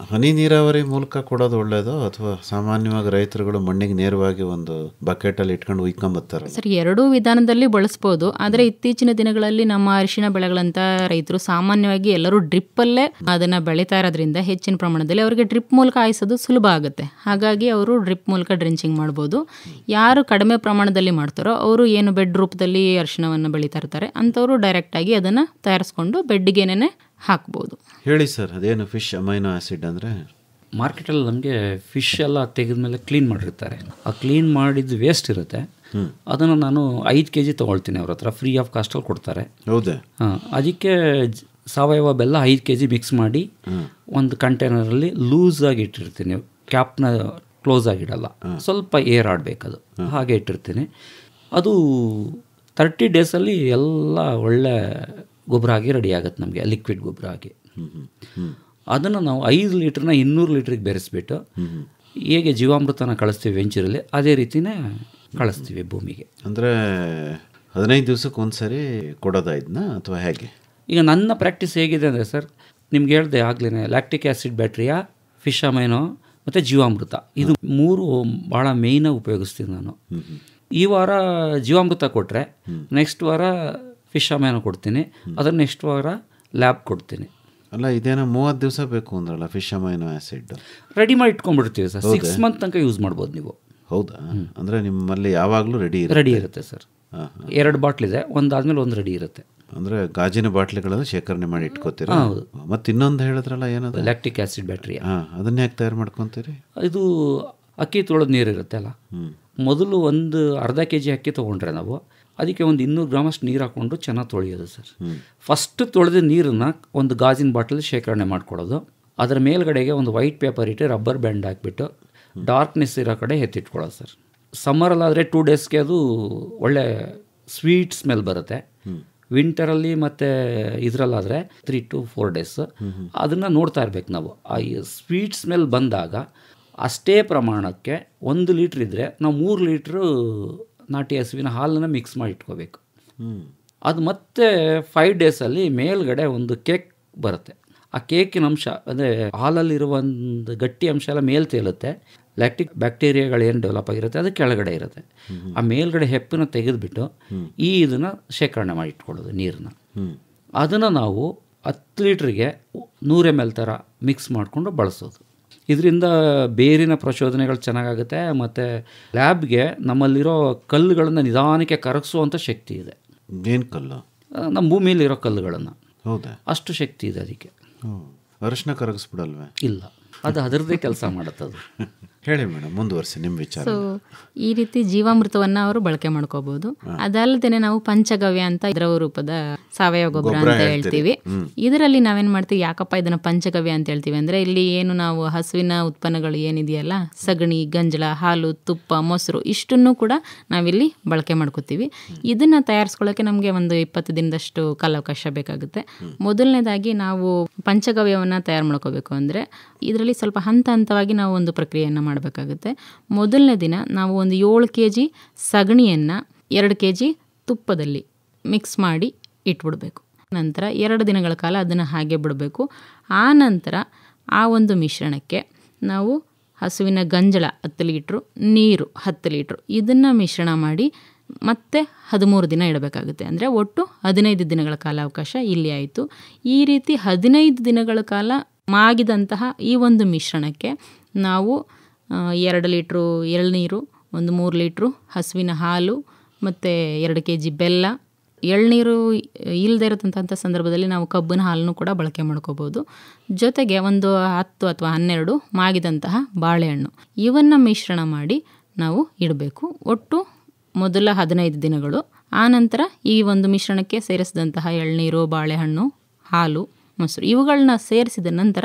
ಹನಿ ನೀರಾವರಿ ಮೂಲಕ ಕೊಡೋದು ಒಳ್ಳೆಯದು ಅಥವಾ ಸಾಮಾನ್ಯವಾಗಿ ರೈತರುಗಳು ಮಣ್ಣಿಗೆ ನೇರವಾಗಿ ಒಂದು ಬಕೆಟಲ್ಲಿ ಇಟ್ಕೊಂಡು ಉಯ್ಕೊಂಬತ್ತಾರೆ? ಸರಿ, ಎರಡೂ ವಿಧಾನದಲ್ಲಿ ಬಳಸ್ಬೋದು. ಆದರೆ ಇತ್ತೀಚಿನ ದಿನಗಳಲ್ಲಿ ನಮ್ಮ ಅರಿಶಿಣ ಬೆಳೆಗಳಂತ ರೈತರು ಸಾಮಾನ್ಯವಾಗಿ ಎಲ್ಲರೂ ಡ್ರಿಪ್ಪಲ್ಲೇ ಅದನ್ನು ಬೆಳೀತಾ ಇರೋದ್ರಿಂದ ಹೆಚ್ಚಿನ ಪ್ರಮಾಣದಲ್ಲಿ ಅವರಿಗೆ ಡ್ರಿಪ್ ಮೂಲಕ ಹಾಯಿಸೋದು ಸುಲಭ ಆಗುತ್ತೆ. ಹಾಗಾಗಿ ಅವರು ಡ್ರಿಪ್ ಮೂಲಕ ಡ್ರೆಂಚಿಂಗ್ ಮಾಡ್ಬೋದು. ಯಾರು ಕಡಿಮೆ ಪ್ರಮಾಣದಲ್ಲಿ ಮಾಡ್ತಾರೋ ಅವರು ಏನು ಬೆಡ್ ರೂಪದಲ್ಲಿ ಅರಿಶಿಣವನ್ನು ಬೆಳೀತಾ ಇರ್ತಾರೆ ಅಂಥವರು ಡೈರೆಕ್ಟಾಗಿ ಅದನ್ನು ತಯಾರಿಸ್ಕೊಂಡು ಬೆಡ್ಡಿಗೇನೆ ಹಾಕ್ಬೋದು. ಹೇಳಿ ಸರ್, ಅದೇನು ಫಿಶ್ ಅಮೈನೋ ಆ್ಯಸಿಡ್ ಅಂದರೆ? ಮಾರ್ಕೆಟಲ್ಲಿ ನಮಗೆ ಫಿಶ್ ಎಲ್ಲ ತೆಗೆದ್ಮೇಲೆ ಕ್ಲೀನ್ ಮಾಡಿರ್ತಾರೆ. ಆ ಕ್ಲೀನ್ ಮಾಡಿದ್ದು ವೇಸ್ಟ್ ಇರುತ್ತೆ, ಅದನ್ನು ನಾನು 5 kg ತೊಗೊಳ್ತೀನಿ. ಅವ್ರ ಹತ್ರ ಫ್ರೀ ಆಫ್ ಕಾಸ್ಟಲ್ಲಿ ಕೊಡ್ತಾರೆ. ಹೌದಾ? ಅದಕ್ಕೆ ಸಾವಯವ ಬೆಲ್ಲ 5 kg ಮಿಕ್ಸ್ ಮಾಡಿ ಒಂದು ಕಂಟೈನರಲ್ಲಿ ಲೂಸಾಗಿ ಇಟ್ಟಿರ್ತೀನಿ. ಕ್ಯಾಪ್ನ ಕ್ಲೋಸ್ ಆಗಿಡಲ್ಲ, ಸ್ವಲ್ಪ ಏರ್ ಆಡಬೇಕದು, ಹಾಗೆ ಇಟ್ಟಿರ್ತೀನಿ. ಅದು 30 ಡೇಸಲ್ಲಿ ಎಲ್ಲ ಒಳ್ಳೆ ಗೊಬ್ಬರ ಆಗಿ ರೆಡಿ ಆಗುತ್ತೆ ನಮಗೆ, ಲಿಕ್ವಿಡ್ ಗೊಬ್ಬರ ಆಗಿ. ಅದನ್ನು ನಾವು 5 ಲೀಟ್ರನ್ನ 200 ಲೀಟ್ರಿಗೆ ಬೆರೆಸ್ಬಿಟ್ಟು ಹೇಗೆ ಜೀವಾಮೃತನ ಕಳಿಸ್ತೀವಿ ವೆಂಚೂರಲ್ಲಿ ಅದೇ ರೀತಿನೇ ಕಳಿಸ್ತೀವಿ ಭೂಮಿಗೆ. ಅಂದರೆ 15 ದಿವಸಕ್ಕೆ ಒಂದ್ಸರಿ ಕೊಡೋದಾ ಇದನ್ನ ಅಥವಾ ಹೇಗೆ? ಈಗ ನನ್ನ ಪ್ರಾಕ್ಟೀಸ್ ಹೇಗಿದೆ ಅಂದರೆ ಸರ್, ನಿಮ್ಗೆ ಹೇಳಿದೆ ಆಗಲೇ, ಲ್ಯಾಕ್ಟಿಕ್ ಆ್ಯಸಿಡ್ ಬ್ಯಾಟ್ರಿಯಾ, ಫಿಶ್ ಅಮೈನೋ ಮತ್ತು ಜೀವಾಮೃತ, ಇದು 3 ಭಾಳ ಮೇಯ್ನಾಗಿ ಉಪಯೋಗಿಸ್ತೀನಿ ನಾನು. ಈ ವಾರ ಜೀವಾಮೃತ ಕೊಟ್ಟರೆ ನೆಕ್ಸ್ಟ್ ವಾರ ಫಿಶ್ ಅಮೈನೋ ಕೊಡ್ತೀನಿ, ಅದನ್ನು ನೆಕ್ಸ್ಟ್ ವಾರ ಲ್ಯಾಬ್ ಕೊಡ್ತೀನಿ. ಅಲ್ಲ, ಇದೇನೋ 30 ದಿವಸ ಬೇಕು ಅಂದ್ರಲ್ಲ ಫಿಶ್ ಅಮೈನೋ ಆ್ಯಸಿಡ್? ರೆಡಿ ಮಾಡಿ ಇಟ್ಕೊಂಡ್ಬಿಡ್ತೀವಿ ಸರ್, 6 ಮಂತ್ ತನಕ ಯೂಸ್ ಮಾಡ್ಬೋದು ನೀವು. ಹೌದಾ? ಅಂದರೆ ನಿಮ್ಮಲ್ಲಿ ಯಾವಾಗಲೂ ರೆಡಿ ಇರುತ್ತೆ ಸರ್. 2 ಬಾಟ್ಲಿದೆ, ಒಂದಾದ್ಮೇಲೆ ಒಂದು ರೆಡಿ ಇರುತ್ತೆ. ಅಂದರೆ ಗಾಜಿನ ಬಾಟ್ಲಿಗಳನ್ನು ಶೇಖರಣೆ ಮಾಡಿ ಇಟ್ಕೋತೀರಾ? ಹೌದು. ಮತ್ತು ಇನ್ನೊಂದು ಹೇಳಿದ್ರಲ್ಲ, ಏನದು? Lactic acid battery. ಅದನ್ನ ಯಾಕೆ ತಯಾರು ಮಾಡ್ಕೊತೀರಿ? ಇದು ಅಕ್ಕಿ ತೊಳೆದ ನೀರು ಇರುತ್ತೆ ಅಲ್ಲ, ಮೊದಲು ಒಂದು ಅರ್ಧ kg ಅಕ್ಕಿ ತೊಗೊಂಡ್ರೆ ನಾವು ಅದಕ್ಕೆ ಒಂದು 200 ಗ್ರಾಮಷ್ಟು ನೀರು ಹಾಕ್ಕೊಂಡು ಚೆನ್ನಾಗಿ ತೊಳೆಯೋದು ಸರ್. ಫಸ್ಟ್ ತೊಳೆದ ನೀರನ್ನು ಒಂದು ಗಾಜಿನ ಬಾಟಲ್ ಶೇಖರಣೆ ಮಾಡ್ಕೊಳ್ಳೋದು. ಅದರ ಮೇಲ್ಗಡೆಗೆ ಒಂದು ವೈಟ್ ಪೇಪರ್ ಇಟ್ಟು ರಬ್ಬರ್ ಬ್ಯಾಂಡ್ ಹಾಕ್ಬಿಟ್ಟು ಡಾರ್ಕ್ನೆಸ್ ಇರೋ ಕಡೆ ಎತ್ತಿಟ್ಕೊಳ್ಳೋದು ಸರ್. ಸಮ್ಮರಲ್ಲಾದರೆ 2 ಡೇಸ್ಗೆ ಅದು ಒಳ್ಳೆ ಸ್ವೀಟ್ ಸ್ಮೆಲ್ ಬರುತ್ತೆ. ವಿಂಟರಲ್ಲಿ ಮತ್ತು ಇದರಲ್ಲಾದರೆ 3 to 4 ಡೇಸ್ ಅದನ್ನು ನೋಡ್ತಾ ಇರ್ಬೇಕು ನಾವು. ಆ ಸ್ವೀಟ್ ಸ್ಮೆಲ್ ಬಂದಾಗ ಅಷ್ಟೇ ಪ್ರಮಾಣಕ್ಕೆ 1 ಲೀಟ್ರ್ ಇದ್ದರೆ ನಾವು 3 ಲೀಟ್ರು ನಾಟಿ ಹಸುವಿನ ಹಾಲನ್ನು ಮಿಕ್ಸ್ ಮಾಡಿ ಇಟ್ಕೋಬೇಕು. ಅದು ಮತ್ತೆ 5 ಡೇಸಲ್ಲಿ ಮೇಲ್ಗಡೆ ಒಂದು ಕೇಕ್ ಬರುತ್ತೆ. ಆ ಕೇಕಿನ ಅಂಶ ಅಂದರೆ ಹಾಲಲ್ಲಿರುವ ಒಂದು ಗಟ್ಟಿ ಅಂಶ ಎಲ್ಲ ಮೇಲೆ ತೇಲುತ್ತೆ. ಲ್ಯಾಕ್ಟಿಕ್ ಬ್ಯಾಕ್ಟೀರಿಯಾಗಳು ಏನು ಡೆವಲಪ್ ಆಗಿರುತ್ತೆ ಅದು ಕೆಳಗಡೆ ಇರುತ್ತೆ. ಆ ಮೇಲ್ಗಡೆ ಹೆಪ್ಪನ್ನು ತೆಗೆದುಬಿಟ್ಟು ಇದನ್ನು ಶೇಖರಣೆ ಮಾಡಿ ಇಟ್ಕೊಳ್ಳೋದು ನೀರನ್ನ. ಅದನ್ನು ನಾವು 10 ಲೀಟ್ರಿಗೆ 100 ml ಥರ ಮಿಕ್ಸ್ ಮಾಡಿಕೊಂಡು ಬಳಸೋದು. ಇದರಿಂದ ಬೇರಿನ ಪ್ರಚೋದನೆಗಳು ಚೆನ್ನಾಗಾಗುತ್ತೆ ಮತ್ತು ಲ್ಯಾಬ್ಗೆ ನಮ್ಮಲ್ಲಿರೋ ಕಲ್ಲುಗಳನ್ನು ನಿಧಾನಕ್ಕೆ ಕರಗಿಸುವಂಥ ಶಕ್ತಿ ಇದೆ. ಏನು ಕಲ್ಲು? ನಮ್ಮ ಭೂಮಿಯಲ್ಲಿರೋ ಕಲ್ಲುಗಳನ್ನು. ಹೌದಾ? ಅಷ್ಟು ಶಕ್ತಿ ಇದೆ ಅದಕ್ಕೆ. ಅರಿಶಿನ ಕರಗಿಸ್ಬಿಡಲ್ವೇ? ಇಲ್ಲ, ಅದು ಅದರದ್ದೇ ಕೆಲಸ ಮಾಡುತ್ತದು. ಹೇಳಿ ಮೇಡಮ್, ಮುಂದುವರಿಸಿ ನಿಮ್ಮ ವಿಚಾರ. ಸೊ ಈ ರೀತಿ ಜೀವಾಮೃತವನ್ನು ಅವರು ಬಳಕೆ ಮಾಡ್ಕೋಬಹುದು. ಅದಲ್ಲದೆ ನಾವು ಪಂಚಗವ್ಯ ಅಂತ ದ್ರವ ರೂಪದ ಸಾವಯವ ಗೊಬ್ಬರ ಅಂತ ಹೇಳ್ತೀವಿ. ಇದರಲ್ಲಿ ನಾವೇನ್ ಮಾಡ್ತೀವಿ, ಯಾಕಪ್ಪ ಇದನ್ನ ಪಂಚಗವ್ಯ ಅಂತ ಹೇಳ್ತೀವಿ ಅಂದ್ರೆ, ಇಲ್ಲಿ ಏನು ನಾವು ಹಸುವಿನ ಉತ್ಪನ್ನಗಳು ಏನಿದೆಯಲ್ಲ, ಸಗಣಿ, ಗಂಜಲ, ಹಾಲು, ತುಪ್ಪ, ಮೊಸರು ಇಷ್ಟನ್ನು ಕೂಡ ನಾವಿಲ್ಲಿ ಬಳಕೆ ಮಾಡ್ಕೋತೀವಿ. ಇದನ್ನ ತಯಾರಿಸ್ಕೊಳ್ಳೋಕೆ ನಮಗೆ ಒಂದು 20 ದಿನದಷ್ಟು ಕಾಲಾವಕಾಶ ಬೇಕಾಗುತ್ತೆ. ಮೊದಲನೇದಾಗಿ ನಾವು ಪಂಚಗವ್ಯವನ್ನು ತಯಾರು ಮಾಡ್ಕೋಬೇಕು ಅಂದ್ರೆ ಇದರಲ್ಲಿ ಸ್ವಲ್ಪ ಹಂತ ಹಂತವಾಗಿ ನಾವು ಒಂದು ಪ್ರಕ್ರಿಯೆಯನ್ನು ಮಾಡಬೇಕಾಗುತ್ತೆ. ಮೊದಲನೇ ದಿನ ನಾವು ಒಂದು 7 kg ಸಗಣಿಯನ್ನು 2 kg ತುಪ್ಪದಲ್ಲಿ ಮಿಕ್ಸ್ ಮಾಡಿ ಇಟ್ಬಿಡಬೇಕು. ನಂತರ 2 ದಿನಗಳ ಕಾಲ ಅದನ್ನು ಹಾಗೆ ಬಿಡಬೇಕು. ಆ ನಂತರ ಆ ಒಂದು ಮಿಶ್ರಣಕ್ಕೆ ನಾವು ಹಸುವಿನ ಗಂಜಲ 10 ಲೀಟ್ರು, ನೀರು 10 ಲೀಟ್ರು ಇದನ್ನು ಮಿಶ್ರಣ ಮಾಡಿ ಮತ್ತೆ 13 ದಿನ ಇಡಬೇಕಾಗುತ್ತೆ. ಅಂದರೆ ಒಟ್ಟು 15 ದಿನಗಳ ಕಾಲಾವಕಾಶ ಇಲ್ಲಿ ಆಯಿತು. ಈ ರೀತಿ 15 ದಿನಗಳ ಕಾಲ ಮಾಗಿದಂತಹ ಈ ಒಂದು ಮಿಶ್ರಣಕ್ಕೆ ನಾವು 2 ಲೀಟ್ರು ಎಳ್ನೀರು, 3 ಲೀಟ್ರು ಹಸುವಿನ ಹಾಲು ಮತ್ತು 2 kg ಬೆಲ್ಲ, ಎಳ್ನೀರು ಇಲ್ಲದೇ ಇರತಂಥ ಸಂದರ್ಭದಲ್ಲಿ ನಾವು ಕಬ್ಬಿನ ಹಾಲನ್ನು ಕೂಡ ಬಳಕೆ ಮಾಡ್ಕೋಬೋದು. ಜೊತೆಗೆ ಒಂದು 10 ಅಥವಾ 12 ಮಾಗಿದಂತಹ ಬಾಳೆಹಣ್ಣು ಇವನ್ನು ಮಿಶ್ರಣ ಮಾಡಿ ನಾವು ಇಡಬೇಕು. ಒಟ್ಟು ಮೊದಲ 15 ದಿನಗಳು. ಆನಂತರ ಈ ಒಂದು ಮಿಶ್ರಣಕ್ಕೆ ಸೇರಿಸಿದಂತಹ ಎಳ್ನೀರು, ಬಾಳೆಹಣ್ಣು, ಹಾಲು, ಮೊಸರು ಇವುಗಳನ್ನ ಸೇರಿಸಿದ ನಂತರ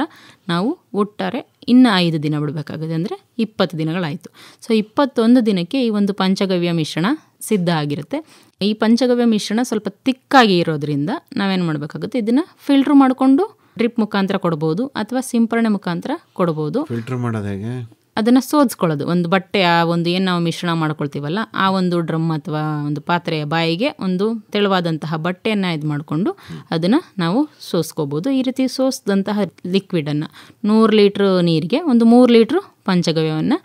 ನಾವು ಒಟ್ಟಾರೆ ಇನ್ನು 5 ದಿನ ಬಿಡಬೇಕಾಗುತ್ತೆ. ಅಂದರೆ 20 ದಿನಗಳಾಯಿತು. ಸೊ 21 ದಿನಕ್ಕೆ ಈ ಒಂದು ಪಂಚಗವ್ಯ ಮಿಶ್ರಣ ಸಿದ್ಧ ಆಗಿರುತ್ತೆ. ಈ ಪಂಚಗವ್ಯ ಮಿಶ್ರಣ ಸ್ವಲ್ಪ ತಿಕ್ಕಾಗಿ ಇರೋದ್ರಿಂದ ನಾವೇನು ಮಾಡಬೇಕಾಗುತ್ತೆ, ಇದನ್ನು ಫಿಲ್ಟ್ರ್ ಮಾಡಿಕೊಂಡು ಡ್ರಿಪ್ ಮುಖಾಂತರ ಕೊಡ್ಬೋದು ಅಥವಾ ಸಿಂಪರಣೆ ಮುಖಾಂತರ ಕೊಡ್ಬೋದು. ಫಿಲ್ಟರ್ ಮಾಡೋದು ಹೇಗೆ? ಅದನ್ನು ಸೋದಿಸ್ಕೊಳ್ಳೋದು. ಒಂದು ಬಟ್ಟೆ ಆ ಒಂದು ಏನು ನಾವು ಮಿಶ್ರಣ ಮಾಡ್ಕೊಳ್ತೀವಲ್ಲ ಆ ಒಂದು ಡ್ರಮ್ ಅಥವಾ ಒಂದು ಪಾತ್ರೆಯ ಬಾಯಿಗೆ ಒಂದು ತೆಳುವಾದಂತಹ ಬಟ್ಟೆಯನ್ನು ಇದು ಮಾಡಿಕೊಂಡು ಅದನ್ನು ನಾವು ಸೋಸ್ಕೋಬೋದು. ಈ ರೀತಿ ಸೋಸಿದಂತಹ ಲಿಕ್ವಿಡನ್ನು 100 ಲೀಟ್ರ್ ನೀರಿಗೆ ಒಂದು 3 ಲೀಟ್ರ್ ಪಂಚಗವ್ಯವನ್ನು